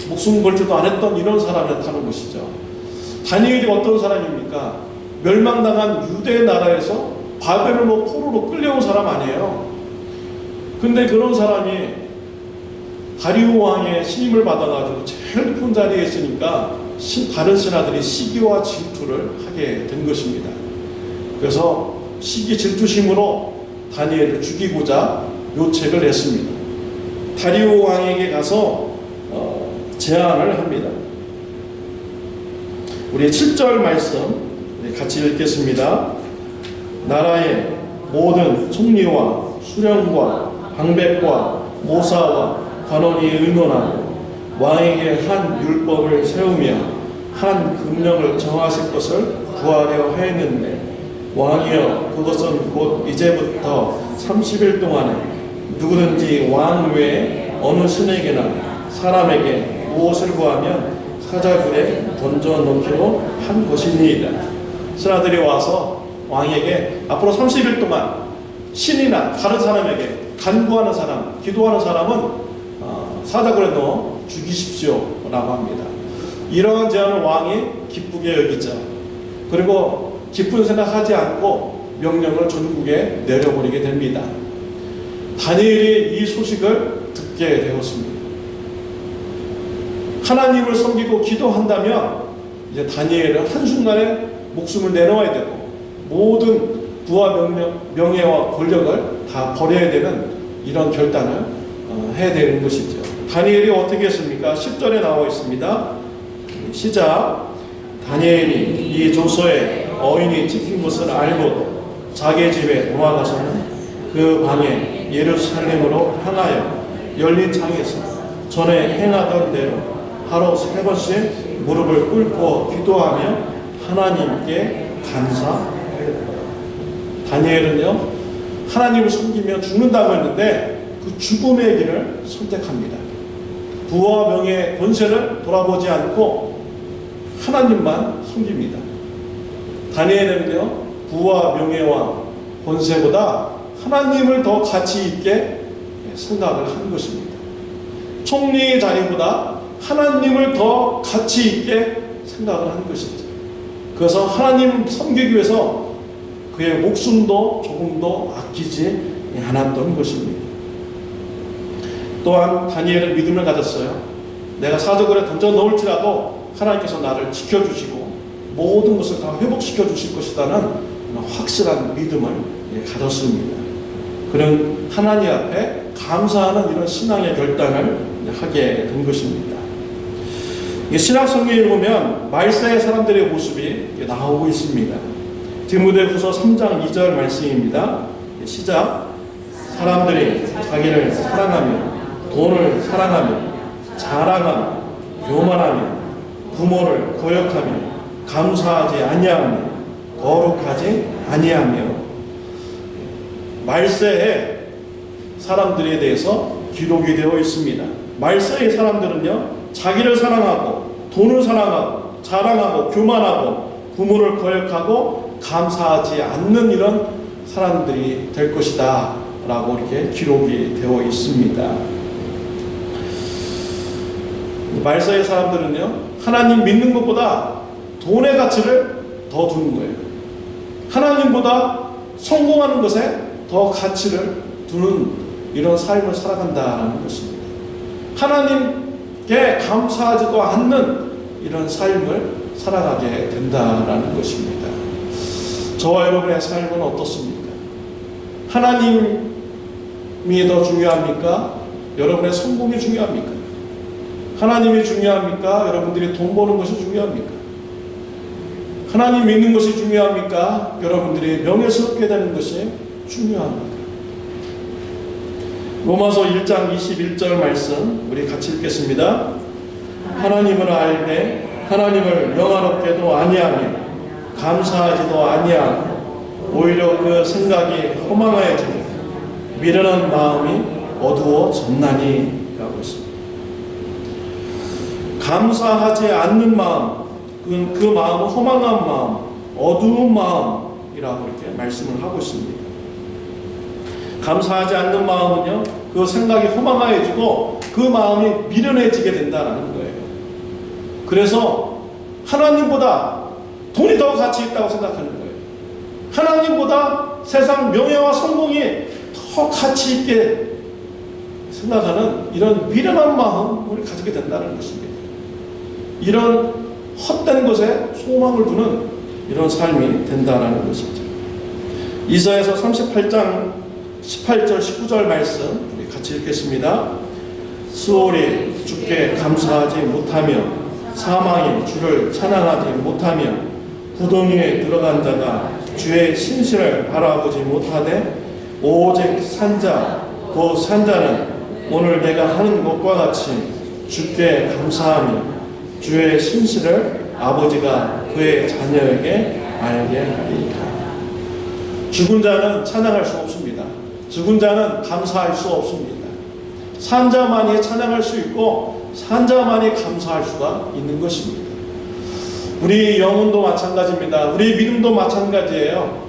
목숨 걸지도 않았던 이런 사람이었다는 것이죠. 다니엘이 어떤 사람입니까? 멸망당한 유대 나라에서 바벨론으로 포로로 끌려온 사람 아니에요. 근데 그런 사람이 다리오 왕의 신임을 받아가지고 제일 높은 자리에 있으니까 다른 신하들이 시기와 질투를 하게 된 것입니다. 그래서 시기 질투심으로 다니엘을 죽이고자 요책을 냈습니다. 다리오 왕에게 가서 제안을 합니다. 우리 7절 말씀 같이 읽겠습니다. 나라의 모든 총리와 수령과 방백과 모사와 관원이 의논하고 왕에게 한 율법을 세우며 한 금령을 정하실 것을 구하려 하였는데, 왕이여, 그것은 곧 이제부터 30일 동안에 누구든지 왕 외에 어느 신에게나 사람에게 무엇을 구하면 사자굴에 던져놓기로 한 것이니이다. 신하들이 와서 왕에게 앞으로 30일 동안 신이나 다른 사람에게 간구하는 사람, 기도하는 사람은 사자굴에 넣어 죽이십시오 라고 합니다. 이러한 제안을 왕이 기쁘게 여기죠. 그리고 기쁜 생각하지 않고 명령을 전국에 내려버리게 됩니다. 다니엘이 이 소식을 듣게 되었습니다. 하나님을 섬기고 기도한다면 이제 다니엘은 한순간에 목숨을 내놓아야 되고 모든 부와 명예와 권력을 다 버려야 되는 이런 결단을 해야 되는 것이죠. 다니엘이 어떻게 했습니까? 10절에 나와 있습니다. 시작. 다니엘이 이 조서에 어인이 찍힌 것을 알고도 자기 집에 돌아가서는 그 밤에 예루살렘으로 향하여 열린 창에서 전에 행하던 대로 하루 3번씩 무릎을 꿇고 기도하며 하나님께 감사해요. 다니엘은요, 하나님을 섬기며 죽는다고 했는데 그 죽음의 길을 선택합니다. 부와 명예, 권세를 돌아보지 않고 하나님만 섬깁니다. 다니엘은요, 부와 명예와 권세보다 하나님을 더 가치 있게 생각을 한 것입니다. 총리의 자리보다 하나님을 더 가치 있게 생각을 한 것이죠. 그래서 하나님 섬기기 위해서 그의 목숨도 조금도 아끼지 않았던 것입니다. 또한 다니엘은 믿음을 가졌어요. 내가 사자굴에 던져 넣을지라도 하나님께서 나를 지켜주시고 모든 것을 다 회복시켜 주실 것이라는 확실한 믿음을 가졌습니다. 그런 하나님 앞에 감사하는 이런 신앙의 결단을 하게 된 것입니다. 신약 성경에 보면 말세의 사람들의 모습이 나오고 있습니다. 디모데후서 3장 2절 말씀입니다. 시작. 사람들이 자기를 사랑하며 돈을 사랑하며 자랑하며 교만하며 부모를 거역하며 감사하지 아니하며 거룩하지 아니하며. 말세에 사람들에 대해서 기록이 되어 있습니다. 말세의 사람들은요, 자기를 사랑하고 돈을 사랑하고 자랑하고 교만하고 부모를 거역하고 감사하지 않는 이런 사람들이 될 것이다 라고 이렇게 기록이 되어 있습니다. 말세의 사람들은요, 하나님 믿는 것보다 돈의 가치를 더 두는 거예요. 하나님보다 성공하는 것에 더 가치를 두는 이런 삶을 살아간다라는 것입니다. 하나님께 감사하지도 않는 이런 삶을 살아가게 된다라는 것입니다. 저와 여러분의 삶은 어떻습니까? 하나님이 더 중요합니까? 여러분의 성공이 중요합니까? 하나님이 중요합니까? 여러분들이 돈 버는 것이 중요합니까? 하나님 믿는 것이 중요합니까? 여러분들이 명예스럽게 되는 것이 중요합니까? 로마서 1장 21절 말씀 우리 같이 읽겠습니다. 하나님을 알되 하나님을 영화롭게도 아니하며 감사하지도 아니하고 오히려 그 생각이 허망해지니 미련한 마음이 어두워졌나니 라고 했습니다. 감사하지 않는 마음, 그 마음은 허망한 마음, 어두운 마음이라고 이렇게 말씀을 하고 있습니다. 감사하지 않는 마음은요, 그 생각이 허망해지고 그 마음이 미련해지게 된다는 거예요. 그래서 하나님보다 돈이 더 가치 있다고 생각하는 거예요. 하나님보다 세상 명예와 성공이 더 가치 있게 생각하는 이런 미련한 마음을 가지게 된다는 것입니다. 이런 헛된 것에 소망을 두는 이런 삶이 된다는 것이죠. 이사야서 38장 18절 19절 말씀 우리 같이 읽겠습니다. 수월이 주께 감사하지 못하며 사망이 주를 찬양하지 못하며 구덩이에 들어간 자가 주의 신실을 바라보지 못하되 오직 산자 그 산자는 오늘 내가 하는 것과 같이 주께 감사하며 주의 신실을 아버지가 그의 자녀에게 알게 하리라. 죽은 자는 찬양할 수 없습니다. 죽은 자는 감사할 수 없습니다. 산 자만이 찬양할 수 있고 산 자만이 감사할 수가 있는 것입니다. 우리 영혼도 마찬가지입니다. 우리 믿음도 마찬가지예요.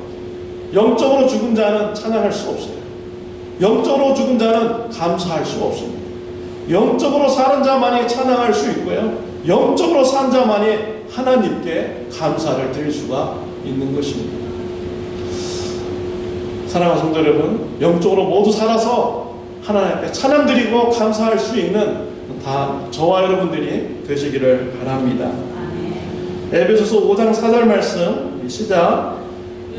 영적으로 죽은 자는 찬양할 수 없어요. 영적으로 죽은 자는 감사할 수 없습니다. 영적으로 사는 자만이 찬양할 수 있고요, 영적으로 산 자만이 하나님께 감사를 드릴 수가 있는 것입니다. 사랑하는 성도 여러분, 영적으로 모두 살아서 하나님 앞에 찬양 드리고 감사할 수 있는 다 저와 여러분들이 되시기를 바랍니다. 에베소서 5장 4절 말씀 시작.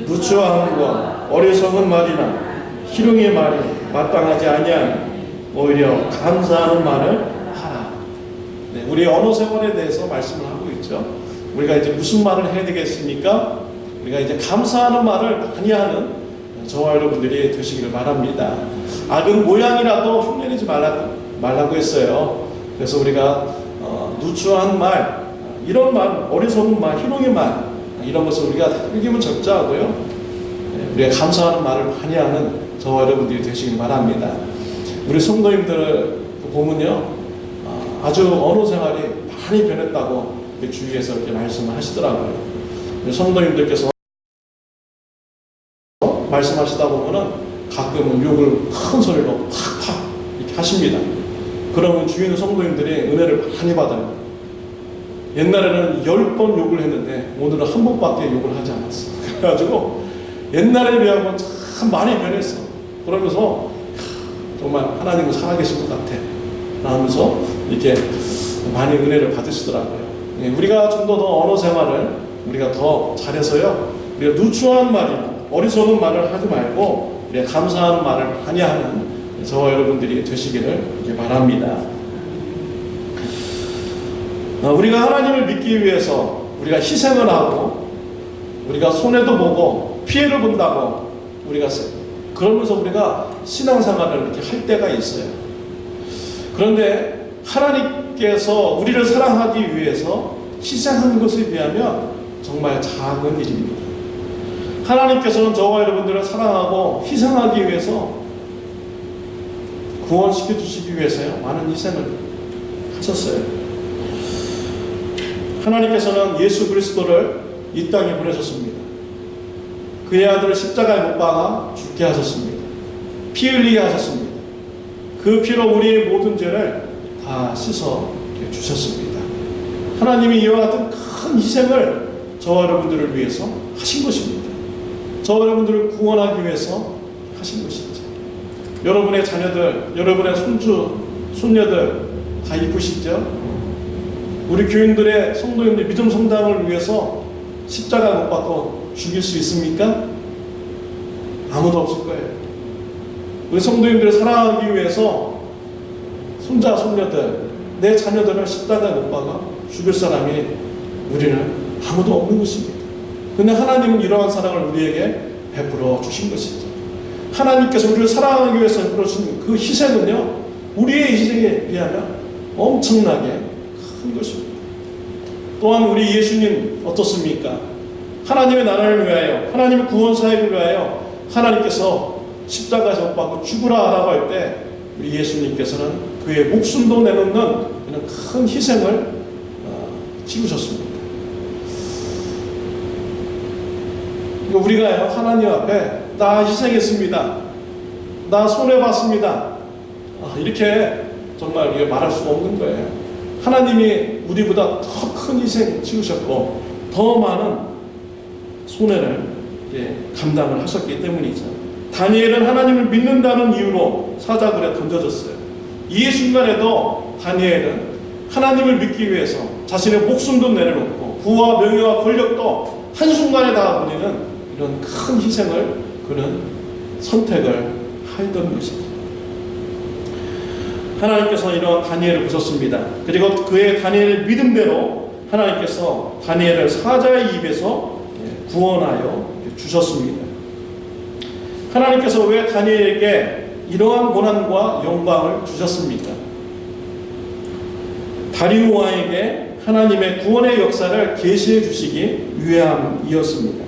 누추한 것 어리석은 말이나 희롱의 말이 마땅하지 아니하니 오히려 감사하는 말을 하라. 네, 우리 언어 생활에 대해서 말씀을 하고 있죠. 우리가 이제 무슨 말을 해야 되겠습니까? 우리가 이제 감사하는 말을 많이 하는 저와 여러분들이 되시기를 바랍니다. 악은 모양이라도 흉내내지 말라고 했어요. 그래서 우리가 누추한 말, 이런 말, 어리석은 말, 희롱의 말, 이런 것을 우리가 읽으면 적자하고요. 우리가 감사하는 말을 많이 하는 저와 여러분들이 되시길 바랍니다. 우리 성도님들 보면요, 아주 언어 생활이 많이 변했다고 주위에서 이렇게 말씀을 하시더라고요. 성도님들께서 말씀하시다 보면은 가끔은 욕을 큰 소리로 팍팍 이렇게 하십니다. 그러면 주위 있는 성도님들이 은혜를 많이 받아요. 옛날에는 10번 욕을 했는데 오늘은 한 번밖에 욕을 하지 않았어. 그래가지고 옛날에 비하면 참 많이 변했어. 그러면서 정말 하나님은 살아계신 것 같아 하면서 이렇게 많이 은혜를 받으시더라고요. 우리가 좀 더 언어 생활을 우리가 더 잘해서요, 우리가 누추한 말이나 어리석은 말을 하지 말고 우리가 감사하는 말을 많이 하는 저와 여러분들이 되시기를 바랍니다. 우리가 하나님을 믿기 위해서 우리가 희생을 하고 우리가 손해도 보고 피해를 본다고 우리가 그러면서 우리가 신앙생활을 이렇게 할 때가 있어요. 그런데 하나님께서 우리를 사랑하기 위해서 희생하는 것에 비하면 정말 작은 일입니다. 하나님께서는 저와 여러분들을 사랑하고 희생하기 위해서 구원시켜 주시기 위해서요, 많은 희생을 하셨어요. 하나님께서는 예수 그리스도를 이 땅에 보내셨습니다. 그의 아들을 십자가에 못 박아 죽게 하셨습니다. 피 흘리게 하셨습니다. 그 피로 우리의 모든 죄를 다 씻어 주셨습니다. 하나님이 이와 같은 큰 희생을 저와 여러분들을 위해서 하신 것입니다. 저와 여러분들을 구원하기 위해서 하신 것이죠. 여러분의 자녀들, 여러분의 손주, 손녀들 다 이쁘시죠? 우리 교인들의 성도님들 믿음 성장을 위해서 십자가 못 박고 죽일 수 있습니까? 아무도 없을 거예요. 우리 성도님들을 사랑하기 위해서 손자, 손녀들, 내 자녀들을 십자가에 못 박아 죽일 사람이 우리는 아무도 없는 것입니다. 그런데 하나님은 이러한 사랑을 우리에게 베풀어 주신 것이죠. 하나님께서 우리를 사랑하기 위해서 베풀어 주신 그 희생은요, 우리의 희생에 비하면 엄청나게 큰 것입니다. 또한 우리 예수님 어떻습니까? 하나님의 나라를 위하여, 하나님의 구원 사역을 위하여 하나님께서 십자가에서 못 박고 죽으라 하라고 할 때 우리 예수님께서는 그의 목숨도 내놓는 이런 큰 희생을 치르셨습니다. 우리가요, 하나님 앞에 나 희생했습니다, 나 손해봤습니다, 이렇게 정말 우리가 말할 수가 없는 거예요. 하나님이 우리보다 더 큰 희생 치르셨고 더 많은 손해를 감당을 하셨기 때문이죠. 다니엘은 하나님을 믿는다는 이유로 사자굴에 던져졌어요. 이 순간에도 다니엘은 하나님을 믿기 위해서 자신의 목숨도 내려놓고 부와 명예와 권력도 한순간에 다 버리는 이런 큰 희생을 그는 선택을 하였던 것입니다. 하나님께서 이런 다니엘을 보셨습니다. 그리고 그의 다니엘의 믿음대로 하나님께서 다니엘을 사자의 입에서 구원하여 주셨습니다. 하나님께서 왜 다니엘에게 이러한 고난과 영광을 주셨습니까? 다리우 왕에게 하나님의 구원의 역사를 계시해 주시기 위함이었습니다.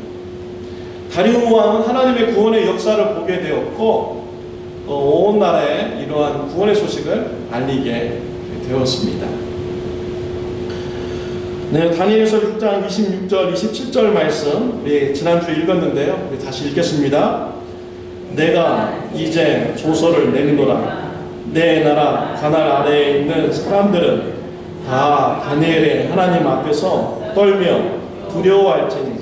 다리우 왕은 하나님의 구원의 역사를 보게 되었고 온 나라에 이러한 구원의 소식을 알리게 되었습니다. 네, 다니엘서 6장 26절, 27절 말씀 우리 지난주에 읽었는데요. 우리 다시 읽겠습니다. 내가 이제 조서를 내리노라. 내 나라 가날 아래에 있는 사람들은 다 다니엘의 하나님 앞에서 떨며 두려워할지니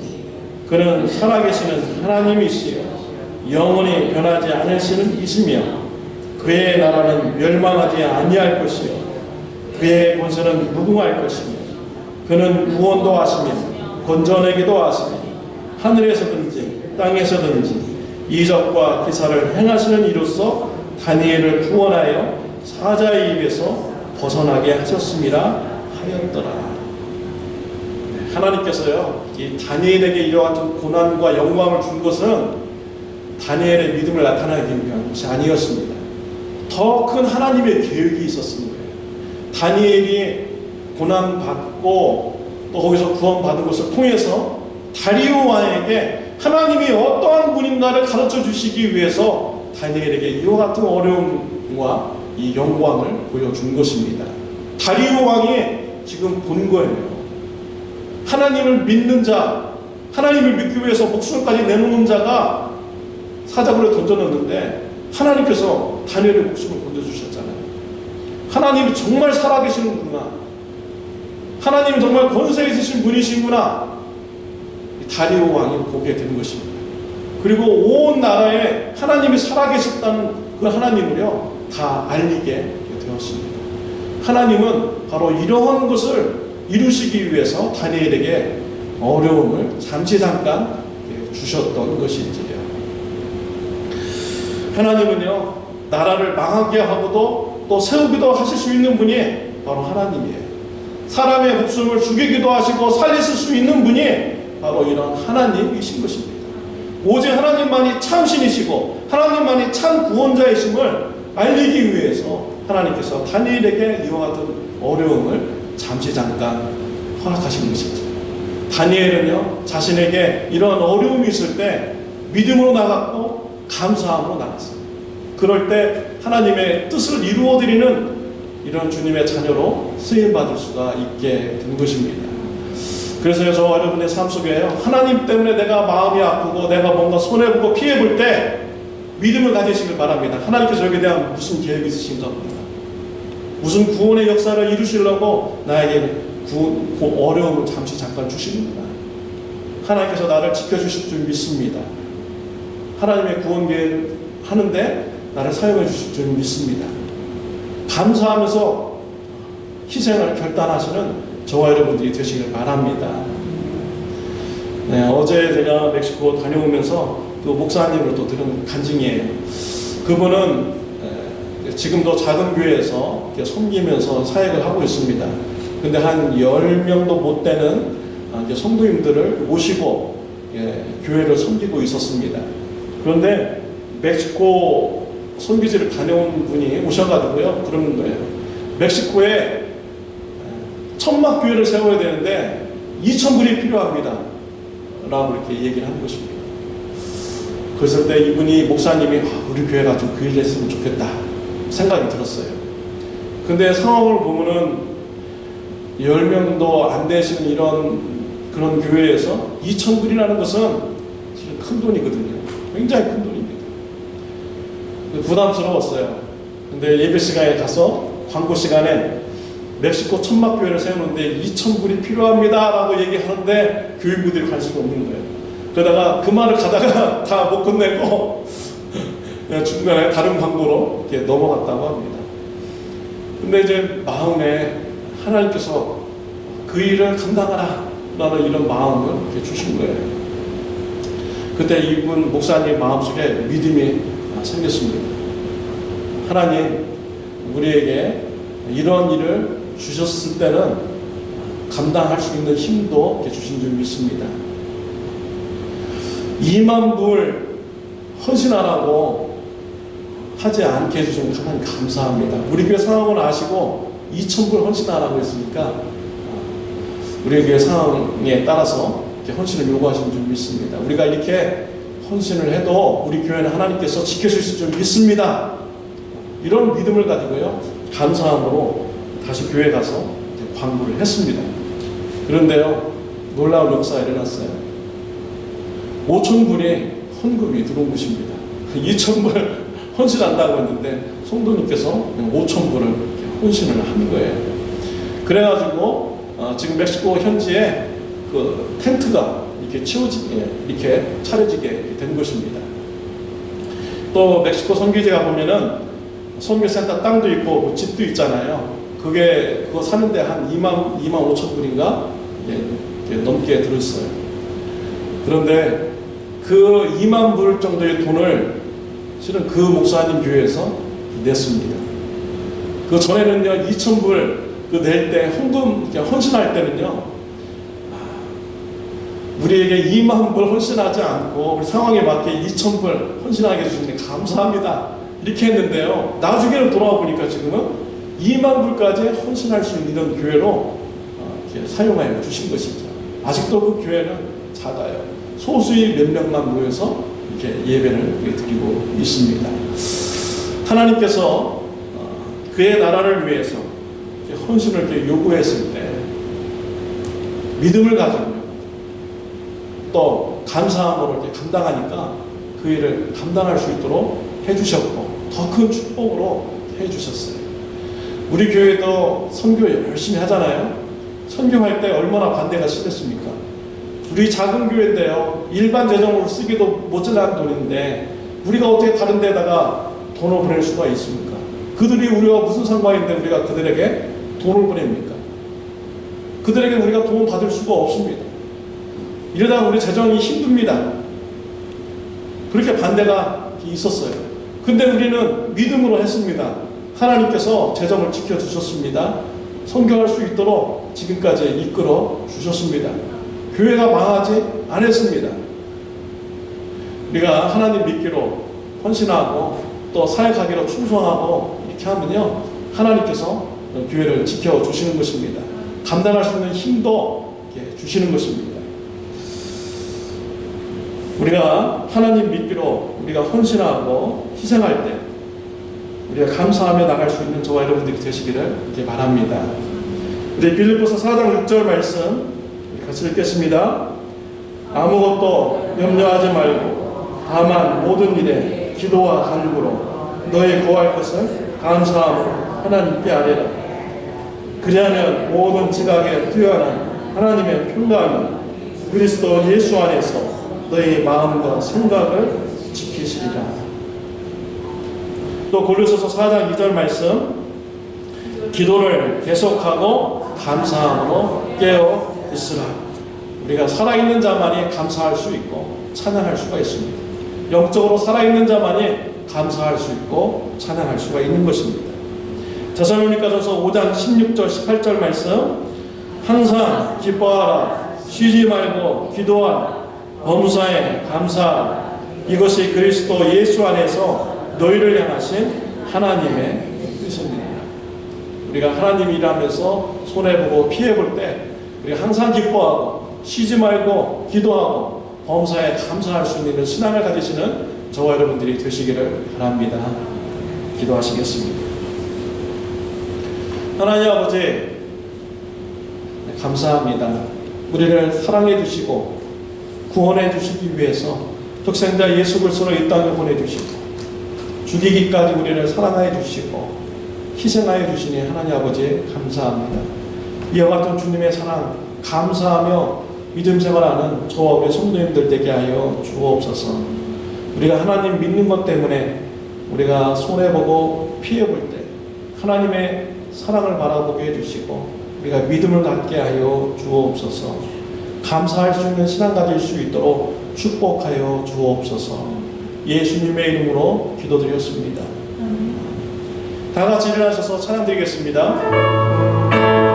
그는 살아계시는 하나님이시여 영원히 변하지 않으시는 이시며 그의 나라는 멸망하지 아니할 것이요 그의 권세는 무궁할 것이며 그는 구원도 하시며 건져내기도 하시며 하늘에서든지 땅에서든지 이적과 기사를 행하시는 이로써 다니엘을 구원하여 사자의 입에서 벗어나게 하셨음이라 하였더라. 하나님께서요, 이 다니엘에게 이와 같은 고난과 영광을 준 것은 다니엘의 믿음을 나타내기 위한 것이 아니었습니다. 더 큰 하나님의 계획이 있었습니다. 다니엘이 고난받고 또 거기서 구원받은 것을 통해서 다리오 왕에게 하나님이 어떠한 분인가를 가르쳐 주시기 위해서 다니엘에게 이와 같은 어려움과 이 영광을 보여준 것입니다. 다리오 왕이 지금 본 거예요. 하나님을 믿는 자, 하나님을 믿기 위해서 목숨까지 내놓는 자가 사자굴에 던져놓는데 하나님께서 다니엘의 목숨을 건져주셨잖아요. 하나님이 정말 살아계시는구나. 하나님이 정말 권세 있으신 분이시구나. 다리오 왕이 보게 된 것입니다. 그리고 온 나라에 하나님이 살아계셨다는 그 하나님을요 다 알리게 되었습니다. 하나님은 바로 이러한 것을 이루시기 위해서 다니엘에게 어려움을 잠깐 주셨던 것인지요. 하나님은요 나라를 망하게 하고도 또 세우기도 하실 수 있는 분이 바로 하나님이에요. 사람의 목숨을 죽이기도 하시고 살리실 수 있는 분이 바로 이런 하나님이신 것입니다. 오직 하나님만이 참 신이시고 하나님만이 참 구원자이심을 알리기 위해서 하나님께서 다니엘에게 이와 같은 어려움을 잠깐 허락하신 것이죠. 다니엘은요 자신에게 이런 어려움이 있을 때 믿음으로 나갔고 감사함으로 나갔어요. 그럴 때 하나님의 뜻을 이루어드리는 이런 주님의 자녀로 쓰임받을 수가 있게 된 것입니다. 그래서 저 여러분의 삶 속에요 하나님 때문에 내가 마음이 아프고 내가 뭔가 손해보고 피해볼 때 믿음을 가지시길 바랍니다. 하나님께서 여기에 대한 무슨 계획이 있으신가 봅니다. 무슨 구원의 역사를 이루시려고 나에게 어려움을 잠깐 주시는구나. 하나님께서 나를 지켜주실 줄 믿습니다. 하나님의 구원 계획을 하는데 나를 사용해 주실 줄 믿습니다. 감사하면서 희생을 결단하시는 저와 여러분들이 되시길 바랍니다. 네, 어제 제가 멕시코 다녀오면서 그 목사님을 또 들은 간증이에요. 그분은 지금도 작은 교회에서 섬기면서 사역을 하고 있습니다. 근데 한 10명도 못 되는 성도님들을 모시고 교회를 섬기고 있었습니다. 그런데 멕시코 선교지를 다녀온 분이 오셔가지고요 그러는 거예요. 멕시코에 천막교회를 세워야 되는데 2,000불이 필요합니다 라고 이렇게 얘기를 하는 것입니다. 그랬을 때 이분이 목사님이 우리 교회가 좀 그 일을 했으면 좋겠다 생각이 들었어요. 근데 상황을 보면은 10명도 안 되시는 그런 교회에서 2,000불이라는 것은 사실 큰 돈이거든요. 굉장히 큰 돈입니다. 부담스러웠어요. 근데 예배 시간에 가서 광고 시간에 멕시코 천막교회를 세우는데 2,000불이 필요합니다 라고 얘기하는데 교인분들이 관심이 없는 거예요. 그러다가 그 말을 가다가 다 못 끝내고 중간에 다른 광고로 이렇게 넘어갔다고 합니다. 근데 이제 마음에 하나님께서 그 일을 감당하라 라는 이런 마음을 이렇게 주신 거예요. 그때 이분 목사님 마음속에 믿음이 생겼습니다. 하나님 우리에게 이런 일을 주셨을 때는 감당할 수 있는 힘도 주신 줄 믿습니다. 2만 불 헌신하라고 하지 않게 해주신 하나님 감사합니다. 우리 교회 상황을 아시고 2,000불 헌신하라고 했으니까 우리 교회 상황에 따라서 이렇게 헌신을 요구하신 줄 믿습니다. 우리가 이렇게 헌신을 해도 우리 교회는 하나님께서 지켜주실 줄 믿습니다. 이런 믿음을 가지고요 감사함으로 다시 교회 가서 광고를 했습니다. 그런데요 놀라운 역사가 일어났어요. 5,000불이 헌금이 들어온 것입니다. 2,000불 헌신한다고 했는데 성도님께서 5,000불을 헌신을 한 거예요. 그래가지고 지금 멕시코 현지에 그 텐트가 이렇게 차려지게 된 것입니다. 또 멕시코 선교지가 보면은 선교센터 땅도 있고 집도 있잖아요. 그거 사는데 한 2만 5천 불인가 넘게 들었어요. 그런데 그 2만 불 정도의 돈을 실은 그 목사님 교회에서 냈습니다. 그 전에는요 2,000불 낼 때 헌금 헌신할 때는요 우리에게 2만 불 헌신하지 않고 우리 상황에 맞게 2,000불 헌신하게 해주시니 감사합니다 이렇게 했는데요 나중에는 돌아와 보니까 지금은 2만 불까지 헌신할 수 있는 교회로 이렇게 사용하여 주신 것이죠. 아직도 그 교회는 작아요. 소수의 몇 명만 모여서 이렇게 예배를 드리고 있습니다. 하나님께서 그의 나라를 위해서 헌신을 이렇게 요구했을 때 믿음을 가지고 또 감사함으로 이렇게 감당하니까 그 일을 감당할 수 있도록 해주셨고 더 큰 축복으로 해주셨어요. 우리 교회도 선교 열심히 하잖아요. 선교할 때 얼마나 반대가 심했습니까? 우리 작은 교회인데요, 일반 재정으로 쓰기도 모자란 돈인데 우리가 어떻게 다른 데다가 돈을 보낼 수가 있습니까? 그들이 우리와 무슨 상관인데 우리가 그들에게 돈을 보냅니까? 그들에게 우리가 돈 받을 수가 없습니다. 이러다 우리 재정이 힘듭니다. 그렇게 반대가 있었어요. 근데 우리는 믿음으로 했습니다. 하나님께서 재정을 지켜주셨습니다. 선교할 수 있도록 지금까지 이끌어 주셨습니다. 교회가 망하지 않았습니다. 우리가 하나님 믿기로 헌신하고 또 사역하기로 충성하고 이렇게 하면요, 하나님께서 교회를 지켜주시는 것입니다. 감당할 수 있는 힘도 주시는 것입니다. 우리가 하나님 믿기로 우리가 헌신하고 희생할 때 우리가 감사하며 나갈 수 있는 저와 여러분들이 되시기를 바랍니다. 우리 빌립보서 4장 6절 말씀 같이 읽겠습니다. 아무것도 염려하지 말고 다만 모든 일에 기도와 간구로 너희 구할 것을 감사함으로 하나님께 아뢰라. 그리하면 모든 지각에 뛰어난 하나님의 평강이 그리스도 예수 안에서 너희 마음과 생각을 지키시리라. 또 고린도서 4장 2절 말씀, 기도를 계속하고 감사함으로 깨어 있으라. 우리가 살아있는 자만이 감사할 수 있고 찬양할 수가 있습니다. 영적으로 살아있는 자만이 감사할 수 있고 찬양할 수가 있는 것입니다. 데살로니가전서 5장 16절 18절 말씀, 항상 기뻐하라, 쉬지 말고 기도하라, 범사에 감사하라. 이것이 그리스도 예수 안에서 너희를 향하신 하나님의 뜻입니다. 우리가 하나님 일하면서 손해보고 피해볼 때 우리가 항상 기뻐하고 쉬지 말고 기도하고 범사에 감사할 수 있는 신앙을 가지시는 저와 여러분들이 되시기를 바랍니다. 기도하시겠습니다. 하나님 아버지, 감사합니다. 우리를 사랑해 주시고 구원해 주시기 위해서 독생자 예수 그리스도를 이 땅에 보내주시고 죽이기까지 우리를 사랑해 주시고 희생하여 주시니 하나님 아버지 감사합니다. 이와 같은 주님의 사랑 감사하며 믿음 생활하는 저와 우리 성도님들 되게 하여 주옵소서. 우리가 하나님 믿는 것 때문에 우리가 손해보고 피해볼 때 하나님의 사랑을 바라보게 해주시고 우리가 믿음을 갖게 하여 주옵소서. 감사할 수 있는 신앙 가질 수 있도록 축복하여 주옵소서. 예수님의 이름으로 기도드렸습니다. 다 같이 일어나셔서 찬양드리겠습니다. 사랑의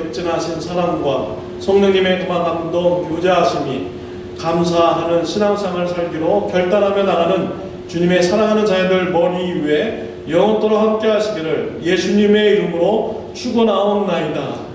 극진하신 사랑과 성령님의 도와 감동 교제하심이 감사하는 신앙생활을 살기로 결단하며 나가는 주님의 사랑하는 자녀들 머리 위에 영원토록 함께 하시기를 예수님의 이름으로 축원하옵나이다.